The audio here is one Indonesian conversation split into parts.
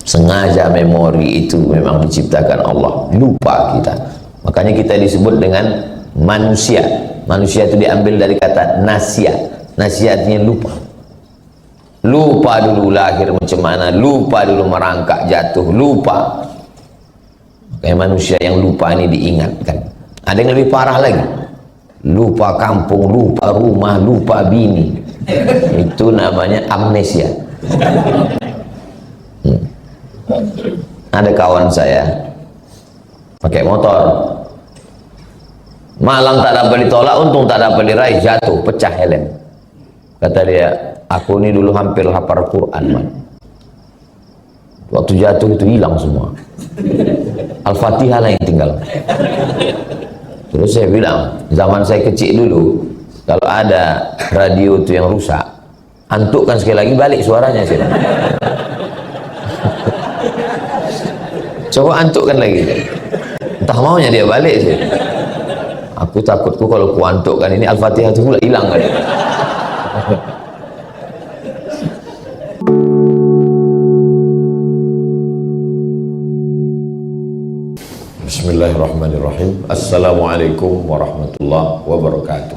Sengaja memori itu memang diciptakan Allah, lupa kita. Makanya kita disebut dengan manusia. Manusia itu diambil dari kata nasia. Nasia artinya lupa. Lupa dulu lahir macam mana, lupa dulu merangkak jatuh, lupa. Kayak manusia yang lupa ini diingatkan. Ada yang lebih parah lagi, lupa kampung, lupa rumah, lupa bini. Itu namanya amnesia. Ada kawan saya pakai motor, malang tak dapat ditolak, untung tak dapat diraih, jatuh, pecah helm. Kata dia, aku ini dulu hampir hafal Quran, man. Waktu jatuh itu hilang semua, Al-Fatihah lah yang tinggal. Terus saya bilang, zaman saya kecil dulu, kalau ada radio itu yang rusak, antukkan sekali lagi, balik suaranya sih. Coba antukkan lagi, entah maunya dia balik sih. Aku takutku kalau ku antukkan ini Al-Fatihah itu pula hilang kan. Bismillahirrahmanirrahim. Assalamualaikum warahmatullahi wabarakatuh.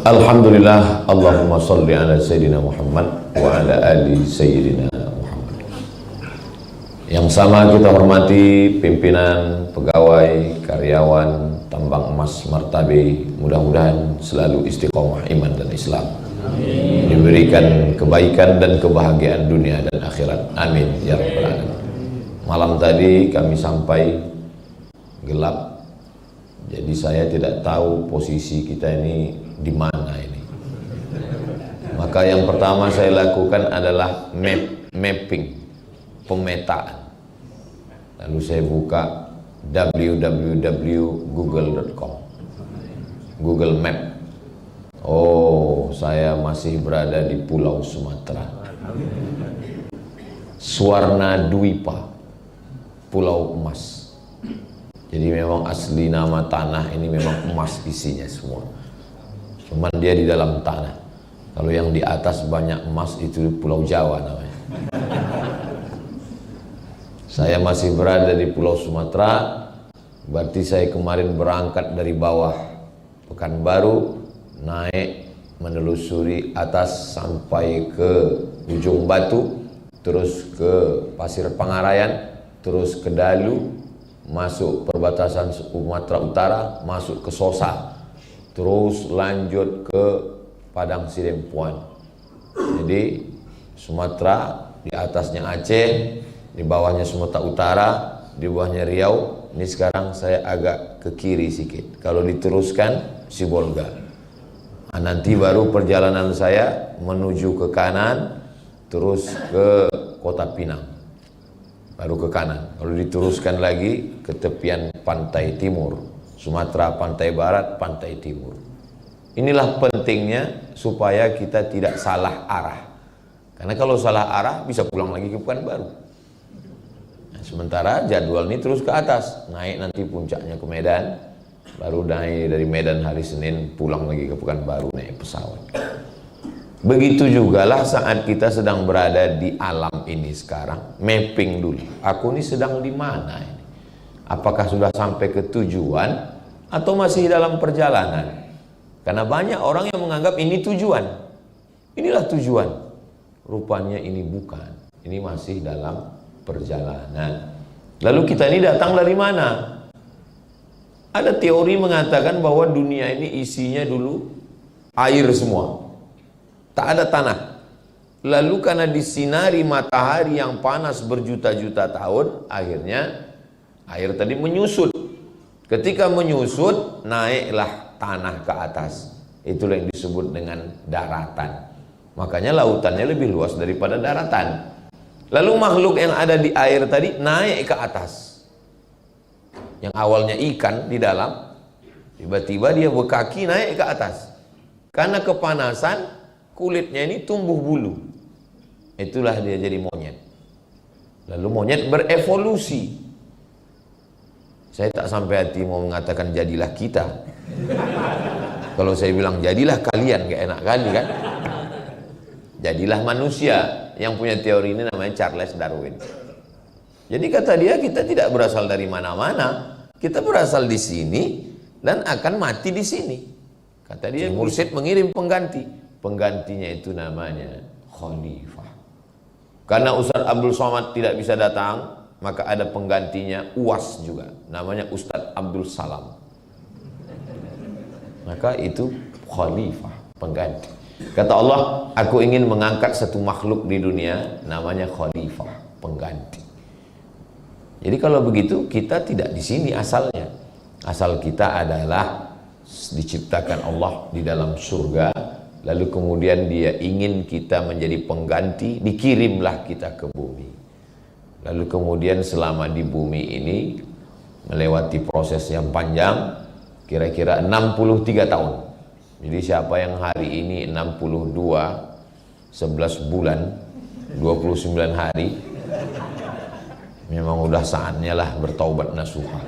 Alhamdulillah, Allahumma salli ala Sayyidina Muhammad wa ala ali Sayyidina Muhammad. Yang sama kita hormati pimpinan, pegawai, karyawan tambang emas Martabe, mudah-mudahan selalu istiqomah iman dan Islam. Amin. Diberikan kebaikan dan kebahagiaan dunia dan akhirat. Amin ya rabbal alamin. Malam tadi kami sampai gelap, jadi saya tidak tahu posisi kita ini di mana ini. Maka yang pertama saya lakukan adalah mapping, pemetaan. Lalu saya buka www.google.com, Google Map. Oh, saya masih berada di Pulau Sumatera, Swarna Dwipa, Pulau Emas. Jadi memang asli nama tanah ini memang emas isinya semua. Cuman dia di dalam tanah. Kalau yang di atas banyak emas itu Pulau Jawa namanya. Saya masih berada di Pulau Sumatera. Berarti saya kemarin berangkat dari bawah Pekanbaru, naik menelusuri atas sampai ke Ujung Batu, terus ke Pasir Pangarayan, terus ke Dalu, masuk perbatasan Sumatera Utara, masuk ke Sosa, terus lanjut ke Padang Sidempuan. Jadi Sumatera, di atasnya Aceh, di bawahnya Sumatera Utara, di bawahnya Riau. Ini sekarang saya agak ke kiri sedikit. Kalau diteruskan Sibolga. Nah, nanti baru perjalanan saya menuju ke kanan, terus ke Kota Pinang. Baru ke kanan. Kalau diteruskan lagi ke tepian pantai timur, Sumatera pantai barat, pantai timur. Inilah pentingnya supaya kita tidak salah arah. Karena kalau salah arah bisa pulang lagi ke Pekanbaru. Nah, sementara jadwal ini terus ke atas, naik nanti puncaknya ke Medan, baru naik dari Medan hari Senin, pulang lagi ke Pekanbaru naik pesawat. Begitu jugalah saat kita sedang berada di alam ini sekarang, mapping dulu. Aku ini sedang di mana ini? Apakah sudah sampai ke tujuan atau masih dalam perjalanan? Karena banyak orang yang menganggap ini tujuan. Inilah tujuan. Rupanya ini bukan. Ini masih dalam perjalanan. Lalu kita ini datang dari mana? Ada teori mengatakan bahwa dunia ini isinya dulu air semua. Tak ada tanah. Lalu karena disinari matahari yang panas berjuta-juta tahun, akhirnya air tadi menyusut. Ketika menyusut, naiklah tanah ke atas. Itulah yang disebut dengan daratan. Makanya lautannya lebih luas daripada daratan. Lalu makhluk yang ada di air tadi naik ke atas. Yang awalnya ikan di dalam, tiba-tiba dia berkaki naik ke atas. Karena kepanasan, kulitnya ini tumbuh bulu. Itulah dia jadi monyet. Lalu monyet berevolusi. Saya tak sampai hati mau mengatakan jadilah kita. Kalau saya bilang jadilah kalian, gak enak kali kan. Jadilah manusia. Yang punya teori ini namanya Charles Darwin. Jadi kata dia, kita tidak berasal dari mana-mana, kita berasal di sini dan akan mati di sini. Kata dia, mursyid mengirim pengganti. Penggantinya itu namanya khalifah. Karena Ustadz Abdul Somad tidak bisa datang, maka ada penggantinya UAS juga, namanya Ustadz Abdul Salam. Maka itu khalifah, pengganti. Kata Allah, aku ingin mengangkat satu makhluk di dunia, namanya khalifah, pengganti. Jadi kalau begitu, kita tidak di sini asalnya. Asal kita adalah diciptakan Allah di dalam surga, lalu kemudian dia ingin kita menjadi pengganti, dikirimlah kita ke bumi. Lalu kemudian selama di bumi ini melewati proses yang panjang, kira-kira 63 tahun. Jadi siapa yang hari ini 62, 11 bulan, 29 hari, memang udah saatnya lah bertaubat nasuha.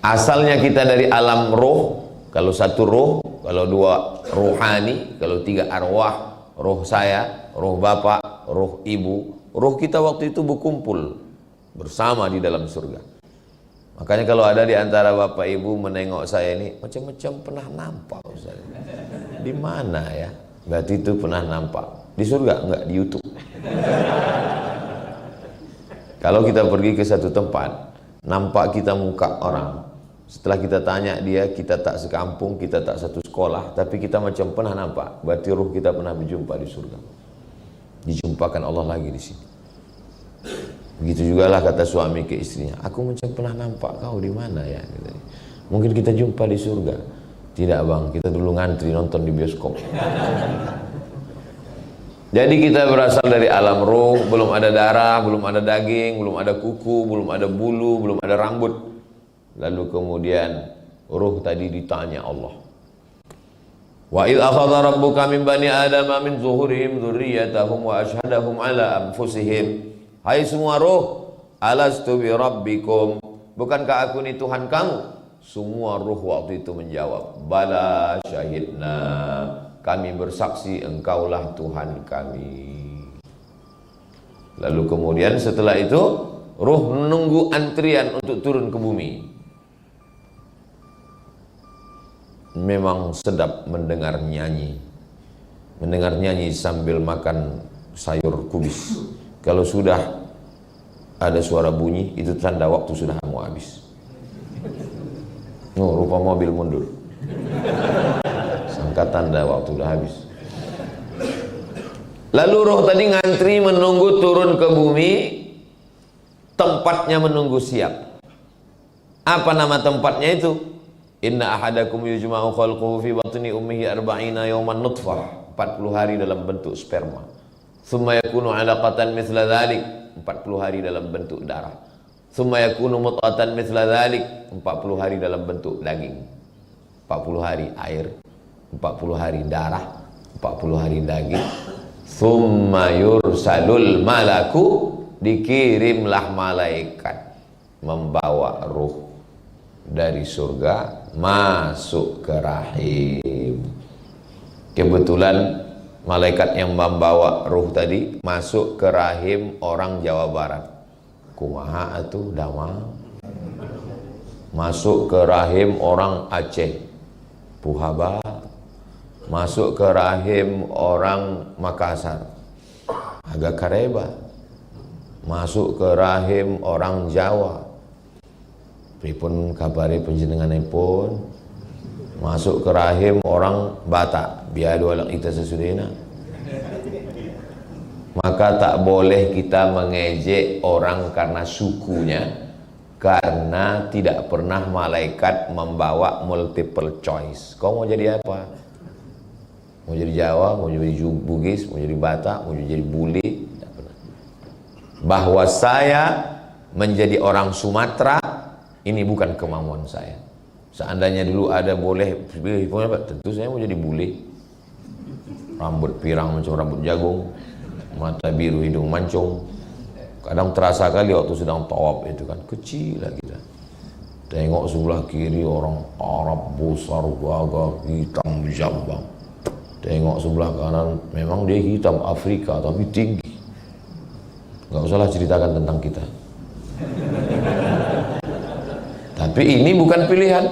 Asalnya kita dari alam roh, kalau satu roh, kalau dua rohani, kalau tiga arwah, roh saya, roh bapak, roh ibu, roh kita waktu itu berkumpul bersama di dalam surga. Makanya kalau ada di antara bapak ibu menengok saya ini, macam-macam pernah nampak Ustaz. Di mana ya? Berarti itu pernah nampak. Di surga? Enggak, di YouTube. Kalau kita pergi ke satu tempat, nampak kita muka orang. Setelah kita tanya dia, kita tak sekampung, kita tak satu sekolah, tapi kita macam pernah nampak. Berarti ruh kita pernah berjumpa di surga. Dijumpakan Allah lagi di sini. Begitu juga lah kata suami ke istrinya, aku macam pernah nampak kau di mana ya? Mungkin kita jumpa di surga. Tidak bang, kita dulu ngantri nonton di bioskop. Jadi kita berasal dari alam ruh, belum ada darah, belum ada daging, belum ada kuku, belum ada bulu, belum ada rambut. Lalu kemudian ruh tadi ditanya Allah. Wa idh akhadha rabbuka min bani adama min zuhurihim dzurriyyatahum wa ashhadahum ala anfusihim. Hai semua roh, alastu bi rabbikum, bukankah aku ini Tuhan kamu? Semua roh waktu itu menjawab, bala syahidna, kami bersaksi engkaulah Tuhan kami. Lalu kemudian setelah itu roh menunggu antrian untuk turun ke bumi. Memang sedap mendengar nyanyi sambil makan sayur kubis. Kalau sudah ada suara bunyi, itu tanda waktu sudah mau habis. Oh, rupa mobil mundur. Sangka tanda waktu sudah habis. Lalu roh tadi ngantri menunggu turun ke bumi, tempatnya menunggu siap. Apa nama tempatnya itu? Inna ahadakum yujma'u khalquhu fi batni ummihi arba'ina yawman nutfah, 40 hari dalam bentuk sperma. Tsumma yakunu 'alaqatan mithla dzalik, 40 hari dalam bentuk darah. Tsumma yakunu mudghatan mithla dzalik, 40 hari dalam bentuk daging. 40 hari air, 40 hari darah, 40 hari daging. Tsumma yursalul malaku, dikirimlah malaikat membawa ruh dari surga masuk ke rahim. Kebetulan malaikat yang membawa ruh tadi masuk ke rahim orang Jawa Barat. Kumaha atuh damang. Masuk ke rahim orang Aceh. Puhaba. Masuk ke rahim orang Makassar. Agak kareba. Masuk ke rahim orang Jawa. Pripun kabari panjenenganipun? Masuk ke rahim orang Batak. Biadu alak kita sesudahnya. Maka tak boleh kita mengejek orang karena sukunya, karena tidak pernah malaikat membawa multiple choice. Kau mau jadi apa? Mau jadi Jawa, mau jadi Bugis, mau jadi Batak, mau jadi Bule? Tidak pernah. Bahwa saya menjadi orang Sumatera, ini bukan kemauan saya. Seandainya dulu ada boleh pilih, tentu saya mau jadi bule. Rambut pirang macam rambut jagung, mata biru hidung mancung. Kadang terasa kali waktu sedang tawaf itu kan, kecil lah kita. Tengok sebelah kiri orang Arab besar gagah hitam jambang. Tengok sebelah kanan, memang dia hitam Afrika tapi tinggi. Nggak usahlah ceritakan tentang kita. Tapi ini bukan pilihan.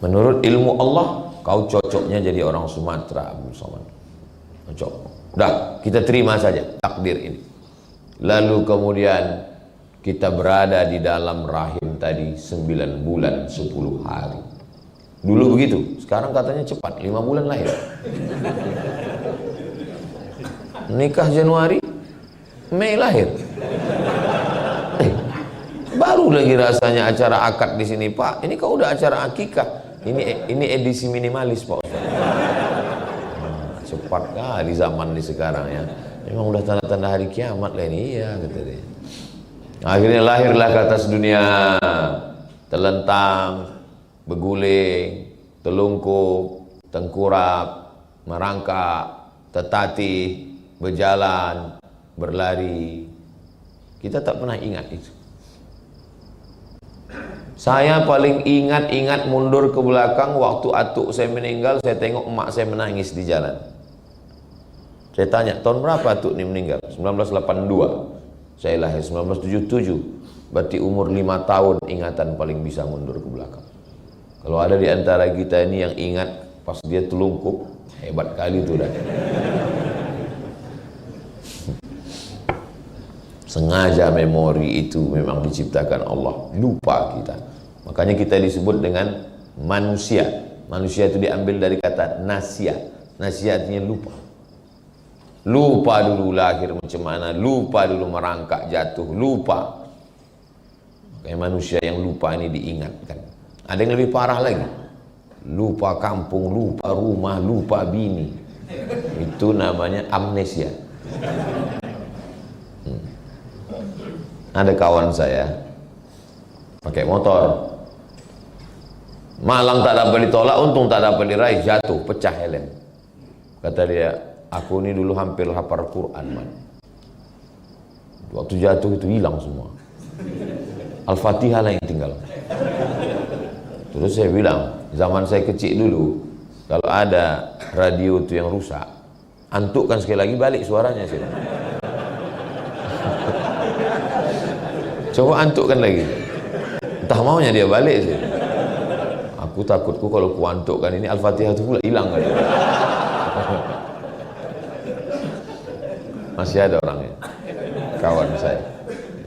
Menurut ilmu Allah, kau cocoknya jadi orang Sumatera, Abdul Somad. Cocok. Udah, kita terima saja takdir ini. Lalu kemudian kita berada di dalam rahim tadi 9 bulan 10 hari. Dulu begitu, sekarang katanya cepat, 5 bulan lahir. Nikah Januari, Mei lahir. Baru lagi rasanya acara akad di sini, Pak. Ini kau udah acara akikah? Ini edisi minimalis, Pak Ustaz. Cepat kali zaman di sekarang ya. Memang udah tanda-tanda hari kiamat lah ini. Iya, kata dia. Akhirnya lahirlah ke atas dunia, telentang, berguling, telungkup, tengkurap, merangkak, tertatih, berjalan, berlari. Kita tak pernah ingat itu. Saya paling ingat mundur ke belakang waktu atuk saya meninggal, saya tengok emak saya menangis di jalan. Saya tanya, tahun berapa atuk ini meninggal? 1982. Saya lahir 1977. Berarti umur 5 tahun ingatan paling bisa mundur ke belakang. Kalau ada di antara kita ini yang ingat pas dia telungkup, hebat kali itu dah. Sengaja memori itu memang diciptakan Allah. Lupa kita. Makanya kita disebut dengan manusia. Manusia itu diambil dari kata nasia. Nasia artinya lupa. Lupa dulu lahir macam mana, lupa dulu merangkak jatuh, lupa. Kayak manusia yang lupa ini diingatkan. Ada yang lebih parah lagi. Lupa kampung, lupa rumah, lupa bini. Itu namanya amnesia. Ada kawan saya pakai motor. Malang tak dapat ditolak, untung tak dapat diraih, jatuh, pecah helm. Kata dia, aku ini dulu hampir hafal Quran, man. Waktu jatuh itu hilang semua. Al-Fatihah lah yang tinggal. Terus saya bilang, zaman saya kecil dulu, kalau ada radio itu yang rusak, antukkan sekali lagi balik suaranya sih. Coba antukkan lagi. Entah maunya dia balik sih. Aku takutku kalau ku antukkan ini Al-Fatihah itu pula hilang kali. Masih ada orangnya, kawan saya.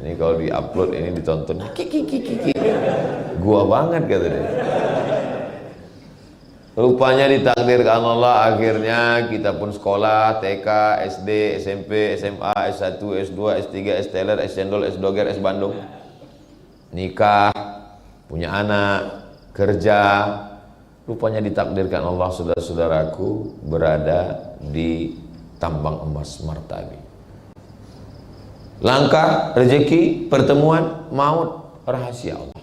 Ini kalau di-upload ini ditonton, kiki. Gua banget kata dia. Rupanya ditakdirkan Allah akhirnya kita pun sekolah TK, SD, SMP, SMA, S1, S2, S3, S Teler, S Cendol, S Doger, S Bandung. Nikah, punya anak, kerja. Rupanya ditakdirkan Allah saudara-saudaraku berada di tambang emas martabi. Langkah, rezeki, pertemuan, maut, rahasia Allah.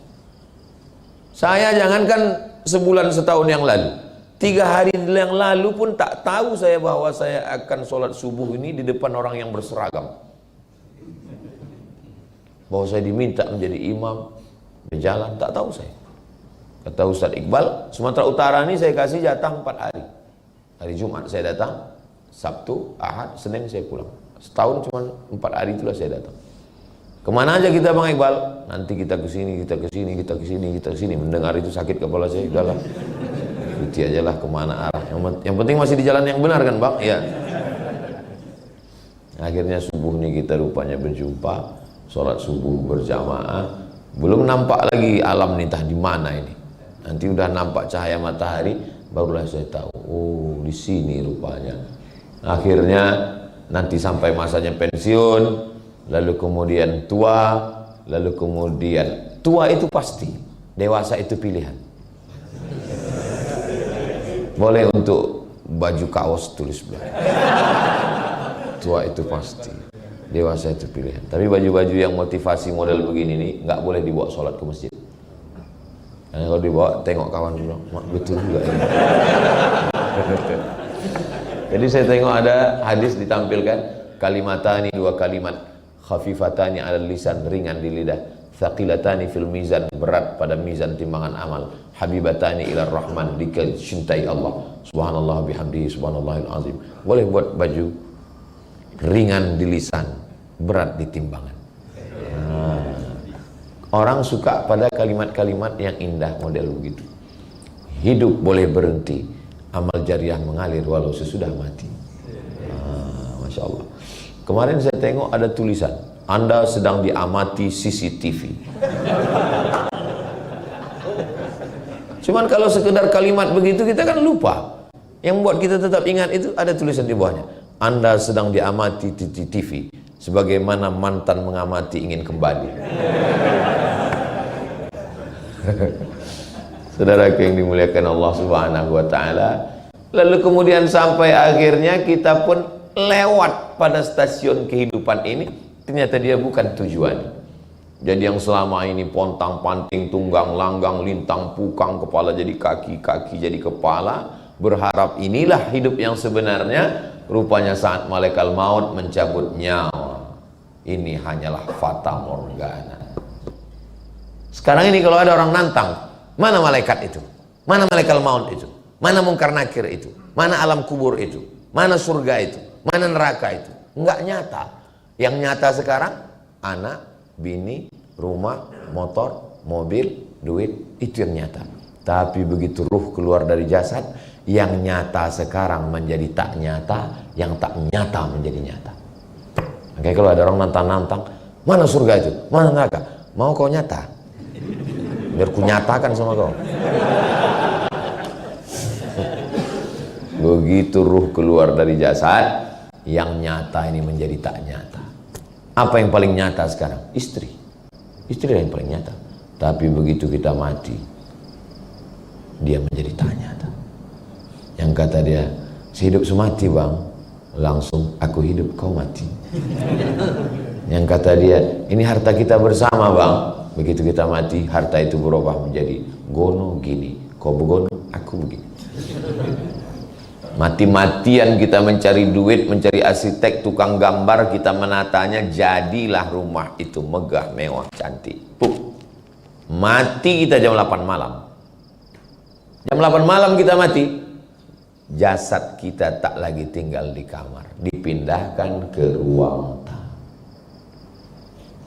Saya jangankan sebulan setahun yang lalu, 3 hari yang lalu pun tak tahu saya bahwa saya akan sholat subuh ini di depan orang yang berseragam. Bahwa saya diminta menjadi imam, berjalan, tak tahu saya. Kata Ustaz Iqbal, Sumatera Utara ini saya kasih jatah 4 hari. Hari Jumat saya datang, Sabtu, Ahad, Senin saya pulang. Setahun cuma 4 hari itulah saya datang. Kemana aja kita Bang Iqbal? Nanti kita ke sini, kita ke sini, kita ke sini, kita ke sini. Mendengar itu sakit kepala saya, udahlah. Ikuti aja lah kemana arah. Yang penting masih di jalan yang benar kan Bang? Iya. Akhirnya subuhnya kita rupanya berjumpa, sholat subuh berjamaah. Belum nampak lagi alam nih, entah di mana ini. Nanti udah nampak cahaya matahari, barulah saya tahu. Oh, di sini rupanya. Akhirnya nanti sampai masanya pensiun, lalu kemudian tua, lalu kemudian tua itu pasti, dewasa itu pilihan. Boleh untuk baju kaos tulis belakang. Tua itu pasti, dewasa itu pilihan. Tapi baju-baju yang motivasi model begini nih nggak boleh dibawa sholat ke masjid. Karena kalau dibawa tengok kawan bilang, mak betul juga ini. Jadi saya tengok ada hadis ditampilkan, kalimatani, 2 kalimat, khafifatani 'alal lisan, ringan di lidah, thaqilatani fil mizan, berat pada mizan timbangan amal, habibatani ilar rahman, dicintai Allah. Subhanallah bihamdihi subhanallahil azim. Boleh buat baju ringan di lisan, berat di timbangan. Orang suka pada kalimat-kalimat yang indah model begitu. Hidup boleh berhenti, amal jariah mengalir walau sesudah mati. Masya Allah. Kemarin saya tengok ada tulisan, Anda sedang diamati CCTV. Cuman kalau sekedar kalimat begitu kita kan lupa. Yang buat kita tetap ingat itu ada tulisan di bawahnya, Anda sedang diamati CCTV, sebagaimana mantan mengamati ingin kembali. Saudaraku yang dimuliakan Allah Subhanahu wa Ta'ala, lalu kemudian sampai akhirnya kita pun lewat pada stasiun kehidupan ini, ternyata dia bukan tujuan. Jadi yang selama ini pontang panting, tunggang langgang, lintang pukang, kepala jadi kaki, kaki jadi kepala, berharap inilah hidup yang sebenarnya. Rupanya saat malaikat maut mencabut nyawa, ini hanyalah fata morgana. Sekarang ini kalau ada orang nantang, mana malaikat itu? Mana malaikat maut itu? Mana mungkar nakir itu? Mana alam kubur itu? Mana surga itu? Mana neraka itu? Enggak nyata. Yang nyata sekarang, anak, bini, rumah, motor, mobil, duit, itu yang nyata. Tapi begitu ruh keluar dari jasad, yang nyata sekarang menjadi tak nyata, yang tak nyata menjadi nyata. Makanya kalau ada orang nantang-nantang, mana surga itu? Mana neraka? Mau kau nyata? Biar ku nyatakan sama kau. Begitu ruh keluar dari jasad, yang nyata ini menjadi tak nyata. Apa yang paling nyata sekarang? Istri. Istri yang paling nyata. Tapi begitu kita mati, dia menjadi tak nyata. Yang kata dia, sehidup semati bang, langsung aku hidup kau mati. Yang kata dia, ini harta kita bersama bang. Begitu kita mati, harta itu berubah menjadi gono gini, kau begono, aku begini. Mati-matian kita mencari duit, mencari arsitek, tukang gambar, kita menatanya, jadilah rumah itu megah, mewah, cantik. Mati kita jam 8 malam. Jam 8 malam kita mati, jasad kita tak lagi tinggal di kamar, dipindahkan ke ruang tamu.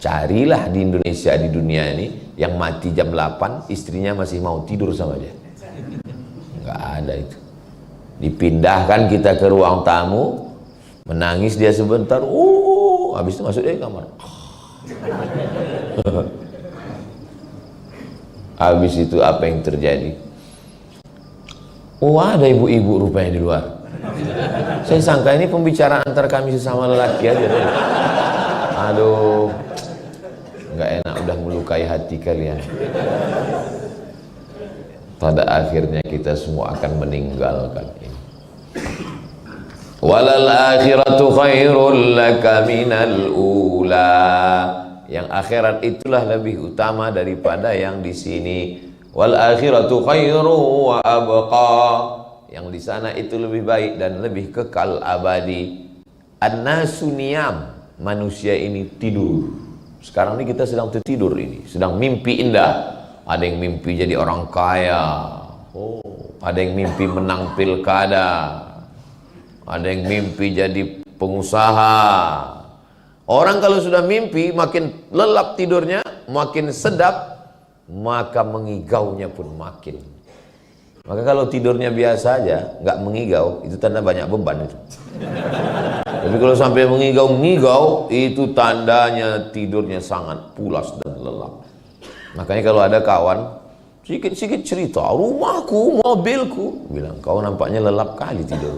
Carilah di Indonesia, di dunia ini, yang mati jam 8, istrinya masih mau tidur sama dia. Nggak ada itu. Dipindahkan kita ke ruang tamu, menangis dia sebentar, habis itu masuk dia ke kamar. Habis itu apa yang terjadi? Ada ibu-ibu rupanya di luar. Saya sangka ini pembicaraan antar kami sesama lelaki aja. Aduh, nggak enak, udah melukai hati kalian. Pada akhirnya kita semua akan meninggalkan ini. Walal akhiratu khairul laka minal ula. Yang akhirat itulah lebih utama daripada yang di sini. Wal akhiratu khairu wa abqa. Yang di sana itu lebih baik dan lebih kekal abadi. An-nasu niyam. Manusia ini tidur. Sekarang ini kita sedang tertidur ini, sedang mimpi indah. Ada yang mimpi jadi orang kaya, ada yang mimpi menang pilkada, ada yang mimpi jadi pengusaha. Orang kalau sudah mimpi, makin lelap tidurnya, makin sedap, maka mengigaunya pun makin. Maka kalau tidurnya biasa aja, nggak mengigau, itu tanda banyak beban itu. Tapi kalau sampai mengigau-ngigau, itu tandanya tidurnya sangat pulas dan lelap. Makanya kalau ada kawan sedikit-sedikit cerita, rumahku, mobilku, bilang kau nampaknya lelap kali tidur.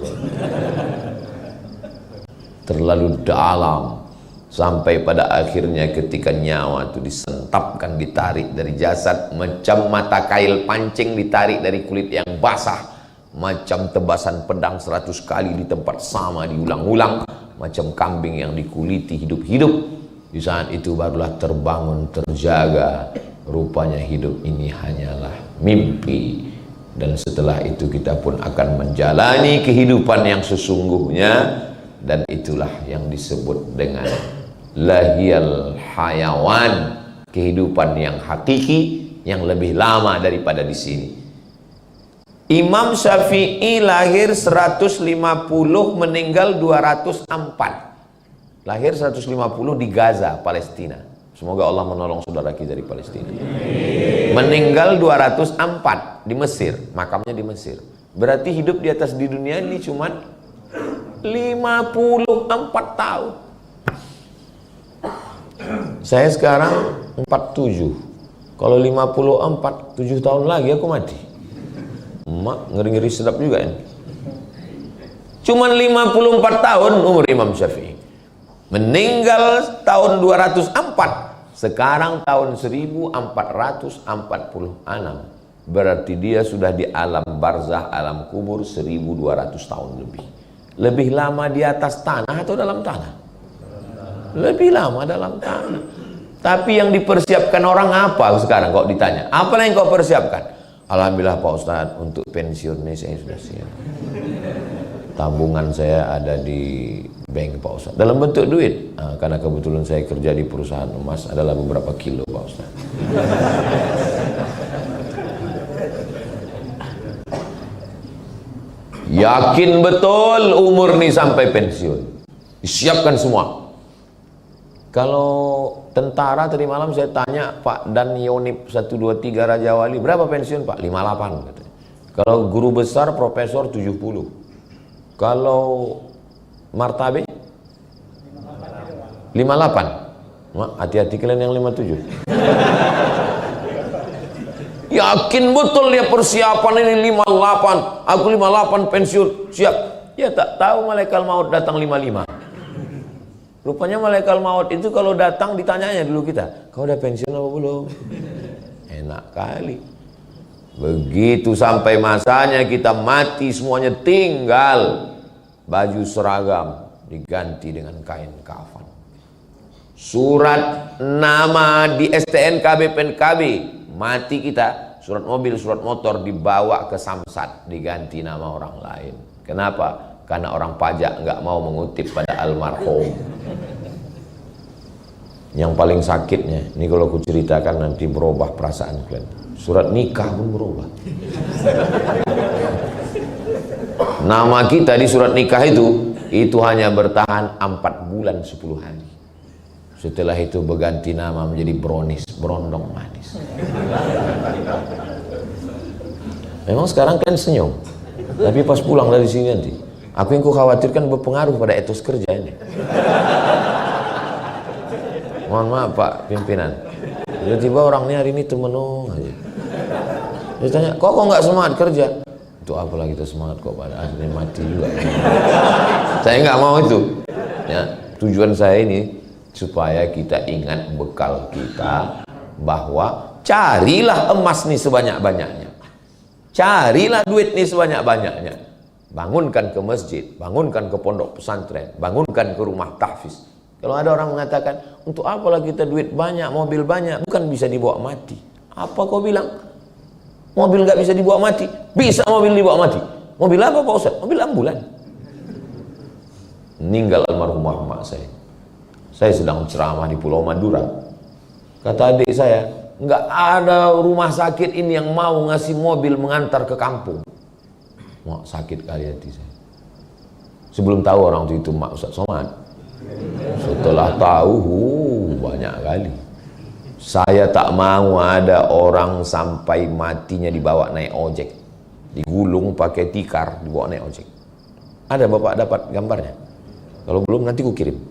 Terlalu dalam. Sampai pada akhirnya ketika nyawa itu disentapkan, ditarik dari jasad, macam mata kail pancing ditarik dari kulit yang basah, macam tebasan pedang 100 kali di tempat sama diulang-ulang, macam kambing yang dikuliti hidup-hidup. Di saat itu barulah terbangun, terjaga. Rupanya hidup ini hanyalah mimpi. Dan setelah itu kita pun akan menjalani kehidupan yang sesungguhnya. Dan itulah yang disebut dengan lahiyal hayawan. kehidupan yang hakiki yang lebih lama daripada di sini. Imam Syafi'i lahir 150, meninggal 204. Lahir 150 di Gaza, Palestina. Semoga Allah menolong saudara kita dari Palestina. Meninggal 204 di Mesir, makamnya di Mesir. Berarti hidup di atas di dunia ini cuma 54 tahun. Saya sekarang 47. Kalau 54, 7 tahun lagi aku mati. Emak, ngeri-ngeri sedap juga ya. Cuman 54 tahun umur Imam Syafi'i. Meninggal tahun 204. Sekarang tahun 1446. Berarti dia sudah di alam barzah, alam kubur 1200 tahun lebih. Lebih lama di atas tanah atau dalam tanah? Lebih lama dalam tanah. Tapi yang dipersiapkan orang apa sekarang kok ditanya? Apa yang kau persiapkan? Alhamdulillah Pak Ustadz, untuk pensiun ini saya sudah siap. Tabungan saya ada di bank Pak Ustadz, dalam bentuk duit. Nah, karena kebetulan saya kerja di perusahaan emas, adalah beberapa kilo Pak Ustadz. Yakin betul umur nih sampai pensiun. Disiapkan semua. Kalau tentara tadi malam saya tanya Pak Dan Yonip 123 Raja Wali, berapa pensiun Pak? 58 katanya. Kalau guru besar profesor 70. Kalau martabe 58. Hati-hati kalian yang 57. Yakin betul dia persiapan ini 58. Aku 58 pensiun, siap. Ya tak tahu malaikat maut datang 55. Rupanya malaikat maut itu kalau datang ditanyanya dulu kita, kau udah pensiun apa belum? Enak kali. Begitu sampai masanya kita mati, semuanya tinggal baju seragam diganti dengan kain kafan. Surat nama di STNK BPNKB, mati kita, surat mobil, surat motor dibawa ke Samsat, diganti nama orang lain. Kenapa? Karena orang pajak nggak mau mengutip pada almarhum. Yang paling sakitnya, ini kalau aku ceritakan nanti berubah perasaan kalian. Surat nikah pun berubah. Nama kita di surat nikah itu hanya bertahan 4 bulan 10 hari. Setelah itu berganti nama menjadi Bronis, berondong manis. Memang sekarang kalian senyum, tapi pas pulang dari sini nanti, aku yang khawatirkan berpengaruh pada etos kerja ini. Mohon maaf Pak pimpinan, tiba-tiba orang ini hari ini temenung aja. Dia tanya, kok nggak semangat kerja? Itu apalah kita semangat kok, pada akhirnya mati juga. Saya nggak mau itu. Ya, tujuan saya ini supaya kita ingat bekal kita, bahwa carilah emas nih sebanyak-banyaknya, carilah duit nih sebanyak-banyaknya, bangunkan ke masjid, bangunkan ke pondok pesantren, bangunkan ke rumah tahfiz. Kalau ada orang mengatakan, untuk apalah kita duit banyak, mobil banyak, bukan bisa dibawa mati. Apa kau bilang? Mobil nggak bisa dibawa mati? Bisa mobil dibawa mati. Mobil apa Pak Ustaz? Mobil ambulan. Meninggal almarhumah mak saya. Saya sedang ceramah di Pulau Madura. Kata adik saya, nggak ada rumah sakit ini yang mau ngasih mobil mengantar ke kampung. Mak sakit kali hati saya. Sebelum tahu orang itu mak Ustaz Somad. Setelah tahu, banyak kali. Saya tak mau ada orang sampai matinya dibawa naik ojek, digulung pakai tikar, dibawa naik ojek. Ada Bapak dapat gambarnya? Kalau belum nanti ku kirim.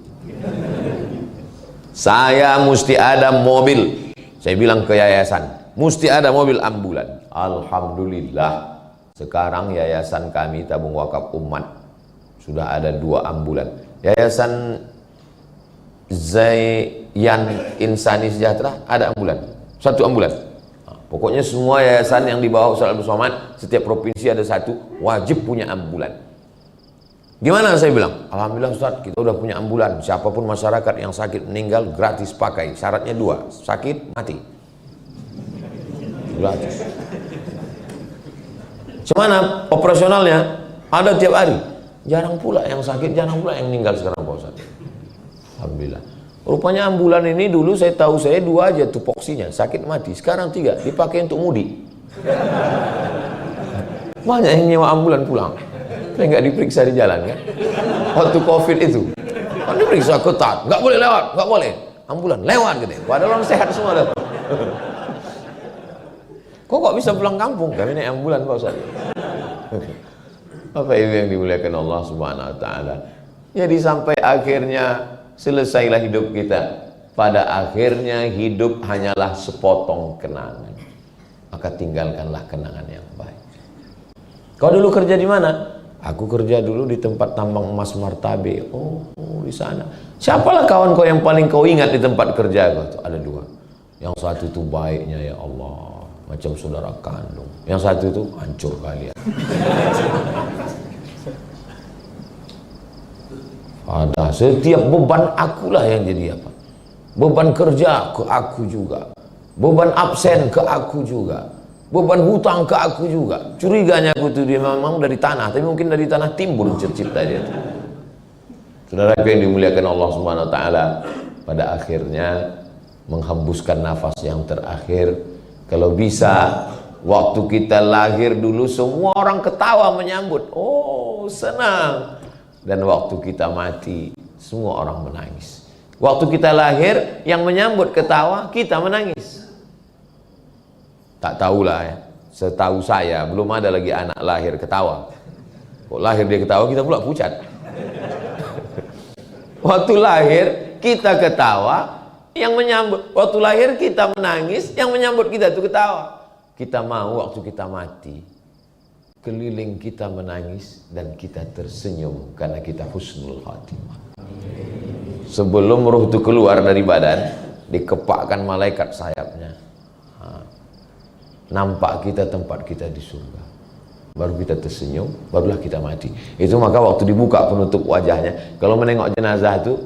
Saya mesti ada mobil. Saya bilang ke yayasan, mesti ada mobil ambulan. Alhamdulillah, sekarang yayasan kami tabung wakaf umat sudah ada 2 ambulan. Yayasan Zayan Insani Sejahtera ada ambulan, 1 ambulan. Pokoknya semua yayasan yang di bawah Ustaz Abdul Somad, setiap provinsi ada 1, wajib punya ambulan. Gimana saya bilang? Alhamdulillah Ustaz, kita udah punya ambulan. Siapapun masyarakat yang sakit meninggal gratis pakai. Syaratnya 2, sakit mati. Gratis. Gimana operasionalnya? Ada tiap hari. Jarang pula yang sakit, jarang pula yang meninggal sekarang Pak Ustaz. Alhamdulillah. Rupanya ambulan ini dulu saya tahu saya 2 aja tupoksinya, sakit mati. Sekarang 3, dipakai untuk mudik. Banyak yang nyewa ambulan pulang. Saya nggak diperiksa di jalan kan. Waktu COVID itu. Kan diperiksa ketat, nggak boleh lewat, nggak boleh. Ambulan lewat gitu. Padahal orang sehat semua dah. Kok bisa pulang kampung? Kami naik ambulan Pak Ustaz. Apa itu yang dimuliakan Allah Subhanahu wa taala. Jadi sampai akhirnya selesailah hidup kita. Pada akhirnya hidup hanyalah sepotong kenangan. Maka tinggalkanlah kenangan yang baik. Kau dulu kerja di mana? Aku kerja dulu di tempat tambang emas Martabe. Oh, di sana. Siapalah kawan kau yang paling kau ingat di tempat kerja kau? Ada 2. Yang satu itu baiknya ya Allah, macam saudara kandung. Yang satu itu hancur kalian. Ada setiap beban akulah yang jadi apa? Beban kerja ke aku juga. Beban absen ke aku juga. Beban hutang ke aku juga. Curiganya aku tuh dia memang dari tanah, tapi mungkin dari tanah timbul cipta dia. Saudara yang dimuliakan Allah Subhanahu wa taala, pada akhirnya menghembuskan nafas yang terakhir. Kalau bisa waktu kita lahir dulu semua orang ketawa menyambut. Oh, senang. Dan waktu kita mati semua orang menangis. Waktu kita lahir yang menyambut ketawa, kita menangis. Tak tahulah ya. Setahu saya belum ada lagi anak lahir ketawa. Kok lahir dia ketawa, kita pula pucat. Waktu lahir kita ketawa, yang menyambut. Waktu lahir kita menangis, yang menyambut kita itu ketawa. Kita mau waktu kita mati, keliling kita menangis dan kita tersenyum karena kita husnul khatimah. Sebelum ruh itu keluar dari badan, dikepakkan malaikat sayapnya. Nampak kita tempat kita di surga. Baru kita tersenyum, barulah kita mati. Itu maka waktu dibuka penutup wajahnya, kalau menengok jenazah itu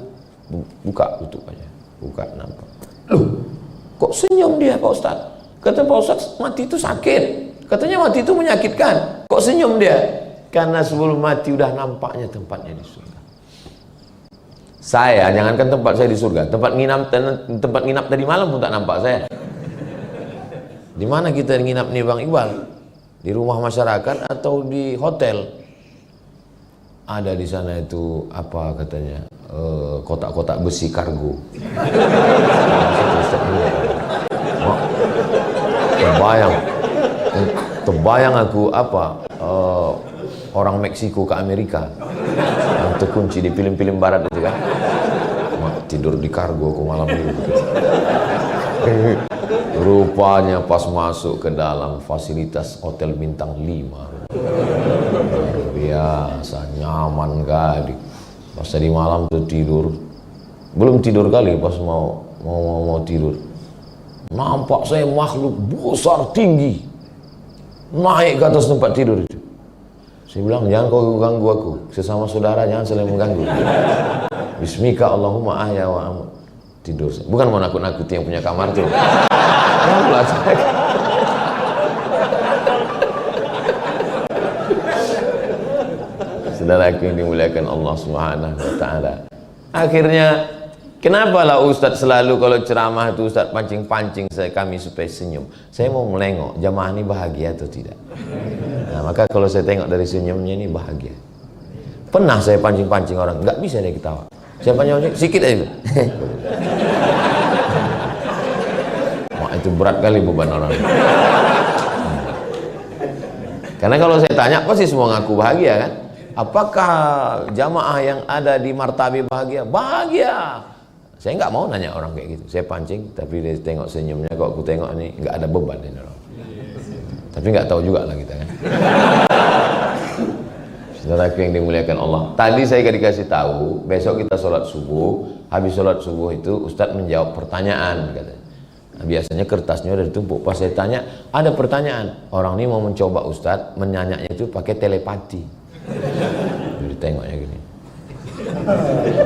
buka tutup aja, buka nampak. Loh, kok senyum dia Pak Ustaz? Kata Pak Ustaz, mati itu sakit. Katanya mati itu menyakitkan. Kok senyum dia? Karena sebelum mati udah nampaknya tempatnya di surga. Saya, jangankan tempat saya di surga, tempat nginap tadi malam pun tak nampak saya. Di mana kita nginap nih Bang Iqbal? Di rumah masyarakat atau di hotel? Ada di sana itu apa katanya? Kotak-kotak besi kargo. Terbayang aku apa? Orang Meksiko ke Amerika yang terkunci di film-film barat itu kan? Tidur di kargo aku malam itu. Rupanya pas masuk ke dalam fasilitas hotel bintang 5, luar biasa nyaman kali. Pas tadi malam tuh tidur, belum tidur kali, pas mau tidur, nampak saya makhluk besar tinggi naik ke atas tempat tidur itu. Saya bilang, jangan kau ganggu aku, sesama saudara jangan saling mengganggu. Bismika Allahumma ahya wa amut. Tidur, bukan mau nakut-nakuti yang punya kamar tuh. Saudaraku yang dimuliakan Allah Subhanahu wa taala. Akhirnya kenapa lah Ustadz selalu kalau ceramah itu Ustadz pancing-pancing kami supaya senyum. Saya mau melengok jamaah ini bahagia atau tidak. Nah, maka kalau saya tengok dari senyumnya ini bahagia. Pernah saya pancing-pancing orang, nggak bisa dia ketawa. Saya pancing-pancing sikit aja. Itu berat kali beban orang. Karena kalau saya tanya pasti semua ngaku bahagia kan? Apakah jamaah yang ada di Martabe bahagia? Bahagia. Saya nggak mau nanya orang kayak gitu. Saya pancing, tapi dia tengok senyumnya. Kok aku tengok ini nggak ada beban ini orang. Tapi nggak tahu juga lah kita kan. Saudaraku yang dimuliakan Allah. Tadi saya dikasih tahu, besok kita sholat subuh. Habis sholat subuh itu Ustadz menjawab pertanyaan katanya. Nah, biasanya kertasnya udah ditumpuk. Pas saya tanya, ada pertanyaan. Orang ini mau mencoba Ustadz menanyanya itu pakai telepati. Jadi tengoknya gini.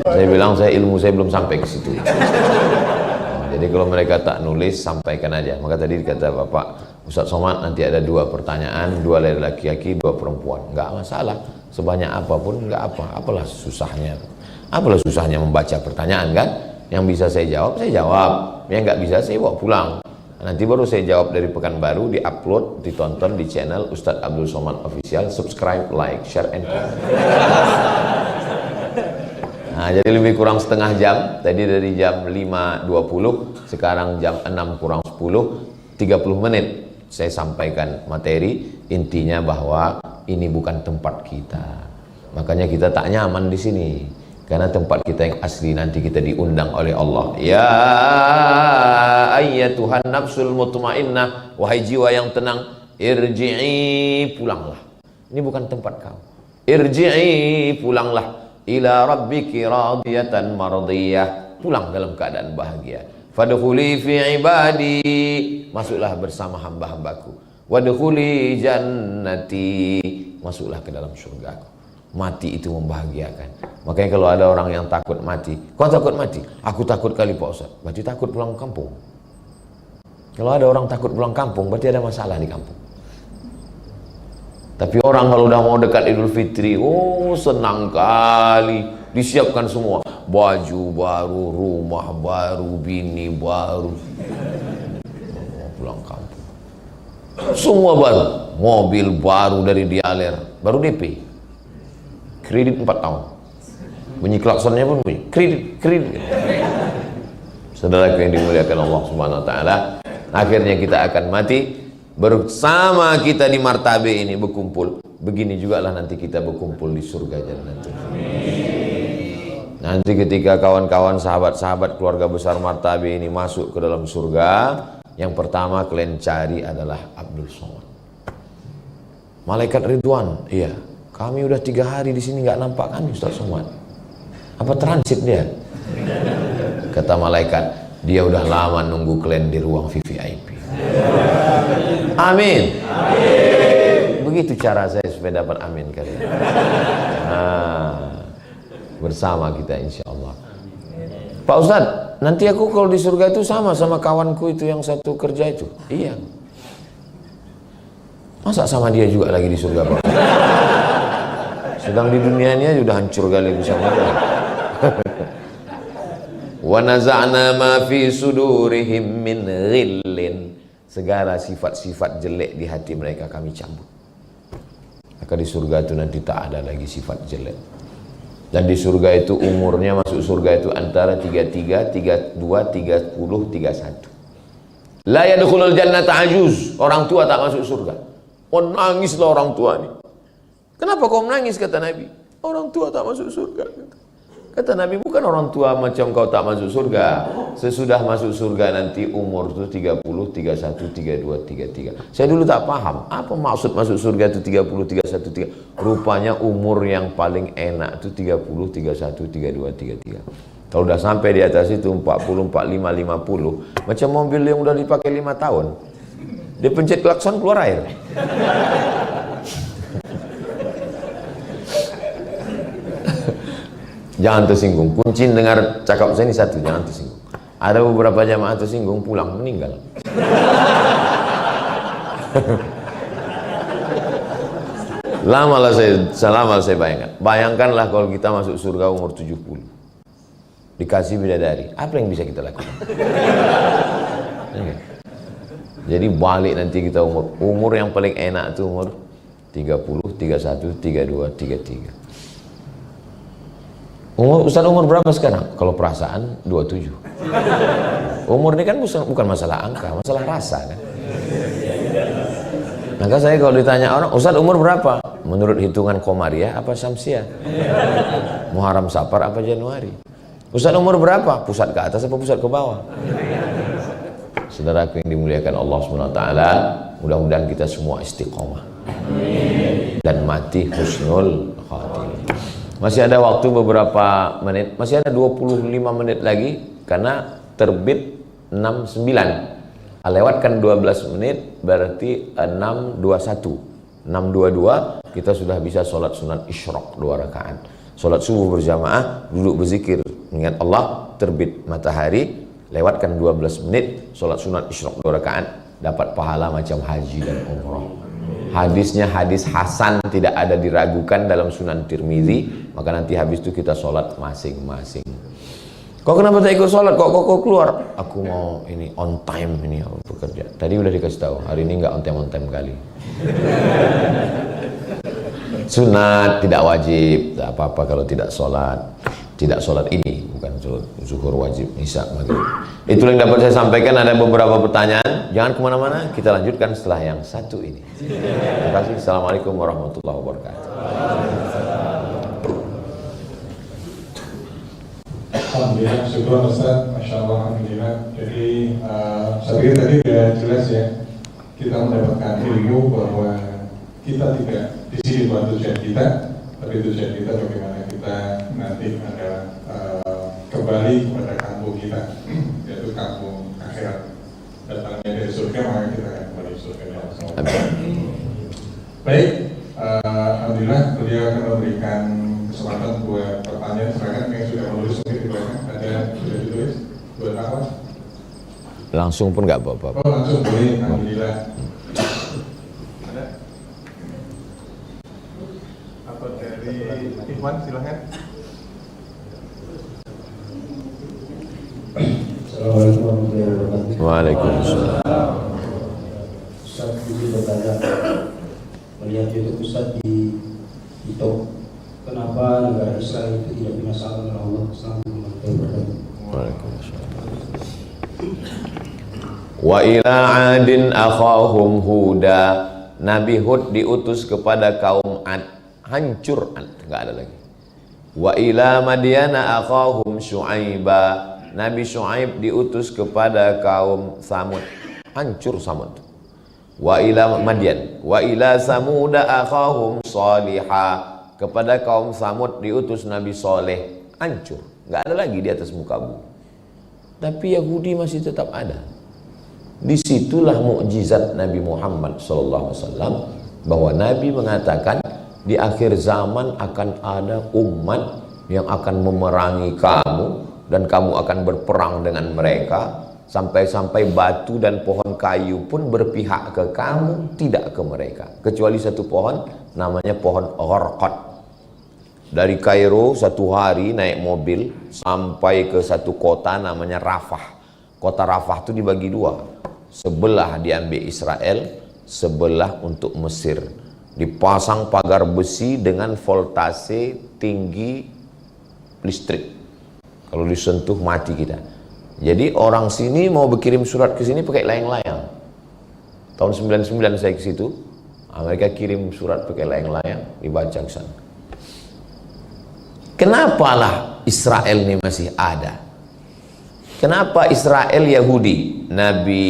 Saya bilang ilmu saya belum sampai ke situ. Nah, jadi kalau mereka tak nulis, sampaikan aja. Maka tadi kata Bapak Ustadz Somad, nanti ada 2 pertanyaan, 2 dari laki-laki, 2 perempuan. Nggak masalah. Sebanyak apapun nggak apa. Apalah susahnya? Apalah susahnya membaca pertanyaan kan? Yang bisa saya jawab, yang nggak bisa saya bawa pulang. Nanti baru saya jawab dari Pekanbaru, di-upload, ditonton di channel Ustadz Abdul Somad Official. Subscribe, like, share, and comment. Nah, jadi lebih kurang setengah jam. Tadi dari jam 5.20, sekarang jam 6 kurang 10, 30 menit saya sampaikan materi. Intinya bahwa ini bukan tempat kita. Makanya kita tak nyaman di sini. Karena tempat kita yang asli nanti kita diundang oleh Allah. Ya ayyatuhan nafsul mutmainnah, wahai jiwa yang tenang, irji'i, pulanglah. Ini bukan tempat kau. Irji'i, pulanglah. Ila rabbiki radiyatan mardiyah, pulang dalam keadaan bahagia. Fadkhuli fi ibadi, masuklah bersama hamba-hambaku. Wadkhuli jannati, masuklah ke dalam surgaku. Mati itu membahagiakan. Makanya kalau ada orang yang takut mati, kau takut mati? Aku takut kali Pak Ustaz. Berarti takut pulang kampung. Kalau ada orang takut pulang kampung, berarti ada masalah di kampung. Tapi orang kalau udah mau dekat Idul Fitri, oh senang kali, disiapkan semua, baju baru, rumah baru, bini baru. Mau pulang kampung, semua baru, mobil baru dari Dialer, baru DP, kredit 4 tahun, bunyi klaksonnya pun bunyi kredit. Saudara yang dimuliakan Allah Subhanahu Wa Taala, akhirnya kita akan mati. Bersama kita di martabe ini berkumpul. Begini juga lah nanti kita berkumpul di surga Jannatul Firdaus. Nanti ketika kawan-kawan, sahabat-sahabat keluarga besar martabe ini masuk ke dalam surga, yang pertama kalian cari adalah Abdul Somad. Malaikat Ridwan, iya, kami udah 3 hari di sini nggak nampak kami Ustaz Somad. Apa transit dia? Kata malaikat, dia udah lama nunggu kalian di ruang VVIP. Amin. Amin. Begitu cara saya supaya dapat amin kalian. Nah, bersama kita insya Allah. Pak Ustadz, nanti aku kalau di surga itu sama kawanku itu yang satu kerja itu. Iya. Masa sama dia juga lagi di surga Pak? Sedang di dunianya sudah hancur kali bersama dia. Wa naza'na ma fi sudurihim min ghillin, segala sifat-sifat jelek di hati mereka kami cabut. Maka di surga itu nanti tak ada lagi sifat jelek. Dan di surga itu umurnya masuk surga itu antara 33, 32, 30, 31. La yadkhulul jannata ajuz, orang tua tak masuk surga. Oh, nangislah orang tua ini. Kenapa kau menangis, kata Nabi? Orang tua tak masuk surga. Kata Nabi, bukan orang tua macam kau tak masuk surga. Sesudah masuk surga nanti umur itu 30, 31, 32, 33. Saya dulu tak paham, apa maksud masuk surga itu 30, 31, 3. Rupanya umur yang paling enak itu 30, 31, 32, 33. Kalau udah sampai di atas itu 40, 45, 50. Macam mobil yang udah dipakai 5 tahun. Dia pencet klakson keluar air. Jangan tersinggung. Kunci dengar cakap saya ini satu, jangan tersinggung. Ada beberapa jamaah tersinggung, pulang meninggal. Lama saya bayangkanlah kalau kita masuk surga umur 70, dikasih bidadari, apa yang bisa kita lakukan? Jadi balik nanti kita umur yang paling enak itu umur 30, 31, 32, 33. Ustaz umur berapa sekarang? Kalau perasaan 27. Umur ini kan bukan masalah angka, masalah rasa kan. Maka saya kalau ditanya orang, Ustaz umur berapa? Menurut hitungan Komariah apa Syamsiah? Muharram Safar apa Januari? Ustaz umur berapa? Pusat ke atas apa pusat ke bawah? Saudaraku yang dimuliakan Allah SWT, mudah-mudahan kita semua istiqomah dan mati husnul khatimah. Masih ada waktu beberapa menit, masih ada 25 menit lagi karena terbit 69. Lewatkan 12 menit berarti 6.21. 6.22 kita sudah bisa sholat sunat isyraq 2 rakaat. Sholat subuh berjamaah, duduk berzikir, ingat Allah, terbit matahari, lewatkan 12 menit, sholat sunat isyraq 2 rakaat, dapat pahala macam haji dan umrah. Hadisnya hadis hasan, tidak ada diragukan dalam Sunan Tirmizi. Maka nanti habis itu kita sholat masing-masing. Kok kenapa tak ikut sholat? Kok keluar? Aku mau ini on time ini aku bekerja. Tadi udah dikasih tahu, hari ini nggak on time kali. Sunat, tidak wajib, tak apa-apa kalau tidak sholat. Tidak sholat ini, bukan sholat zuhur wajib, isya, maghrib. Itulah yang dapat saya sampaikan. Ada beberapa pertanyaan, jangan kemana-mana, kita lanjutkan setelah yang satu ini. Terima kasih. Assalamualaikum warahmatullahi wabarakatuh. Alhamdulillah, syukur Ustaz, Masya Allah, Alhamdulillah. Jadi saya pikir tadi sudah jelas ya, kita mendapatkan ilmu bahwa kita tidak di sini buat tujuan kita, tapi tujuan kita bagaimana kita nanti adalah kembali kepada kampung kita, yaitu kampung akhirat. Datangnya dari surga, maka kita akan kembali ke surga. Baik, Alhamdulillah, beliau akan memberikan kesempatan buat pertanyaan. Silakan yang sudah menulis mungkin di belakang ada sudah ditulis buat apa? Langsung pun nggak apa-apa. Oh, langsung boleh. Alhamdulillah. Ada? Apa dari Ikhwan, silahkan. Assalamualaikum warahmatullahi wabarakatuh. Waalaikumsalam. Ustaz ini bertanya, melihat YouTube Ustaz di TikTok, kenapa negara Israel itu tidak binasakan oleh Allah selama memakai berdamai? Waalaikumsalam. Wa ila 'adin akhahum huda. Nabi Hud diutus kepada kaum Ad, hancur Ad, enggak ada lagi. Wa ila Madyana akhahum Syu'aiba. Nabi Syu'aib diutus kepada kaum Samud, hancur Samud. Wa ila Madyan, wa ila Samuda akhahum Salihah. Kepada kaum Samud diutus Nabi Soleh, hancur, nggak ada lagi di atas muka bumi. Tapi Yahudi masih tetap ada. Disitulah mukjizat Nabi Muhammad SAW, bahwa Nabi mengatakan di akhir zaman akan ada umat yang akan memerangi kamu dan kamu akan berperang dengan mereka, sampai-sampai batu dan pohon kayu pun berpihak ke kamu, tidak ke mereka, kecuali satu pohon namanya pohon Gharqad. Dari Kairo satu hari naik mobil sampai ke satu kota namanya Rafah. Kota Rafah itu dibagi dua, sebelah diambil Israel, sebelah untuk Mesir. Dipasang pagar besi dengan voltase tinggi listrik. Kalau disentuh mati kita. Jadi orang sini mau berkirim surat ke sini pakai layang-layang. Tahun 99 saya ke situ, mereka kirim surat pakai layang-layang, dibaca ke sana. Kenapalah Israel ini masih ada? Kenapa Israel Yahudi? Nabi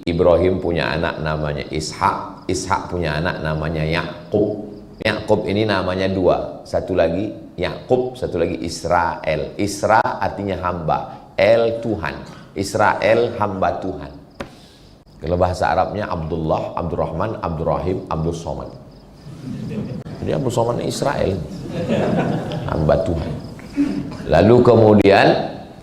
Ibrahim punya anak namanya Ishak, Ishak punya anak namanya Yakub. Yakub ini namanya dua, satu lagi Yakub, satu lagi Israel. Isra artinya hamba, El Tuhan. Israel hamba Tuhan. Kalau bahasa Arabnya Abdullah, Abdurrahman, Abdurrahim, Abdul Somad. Jadi Abdul Somad Israel, hamba Tuhan. Lalu kemudian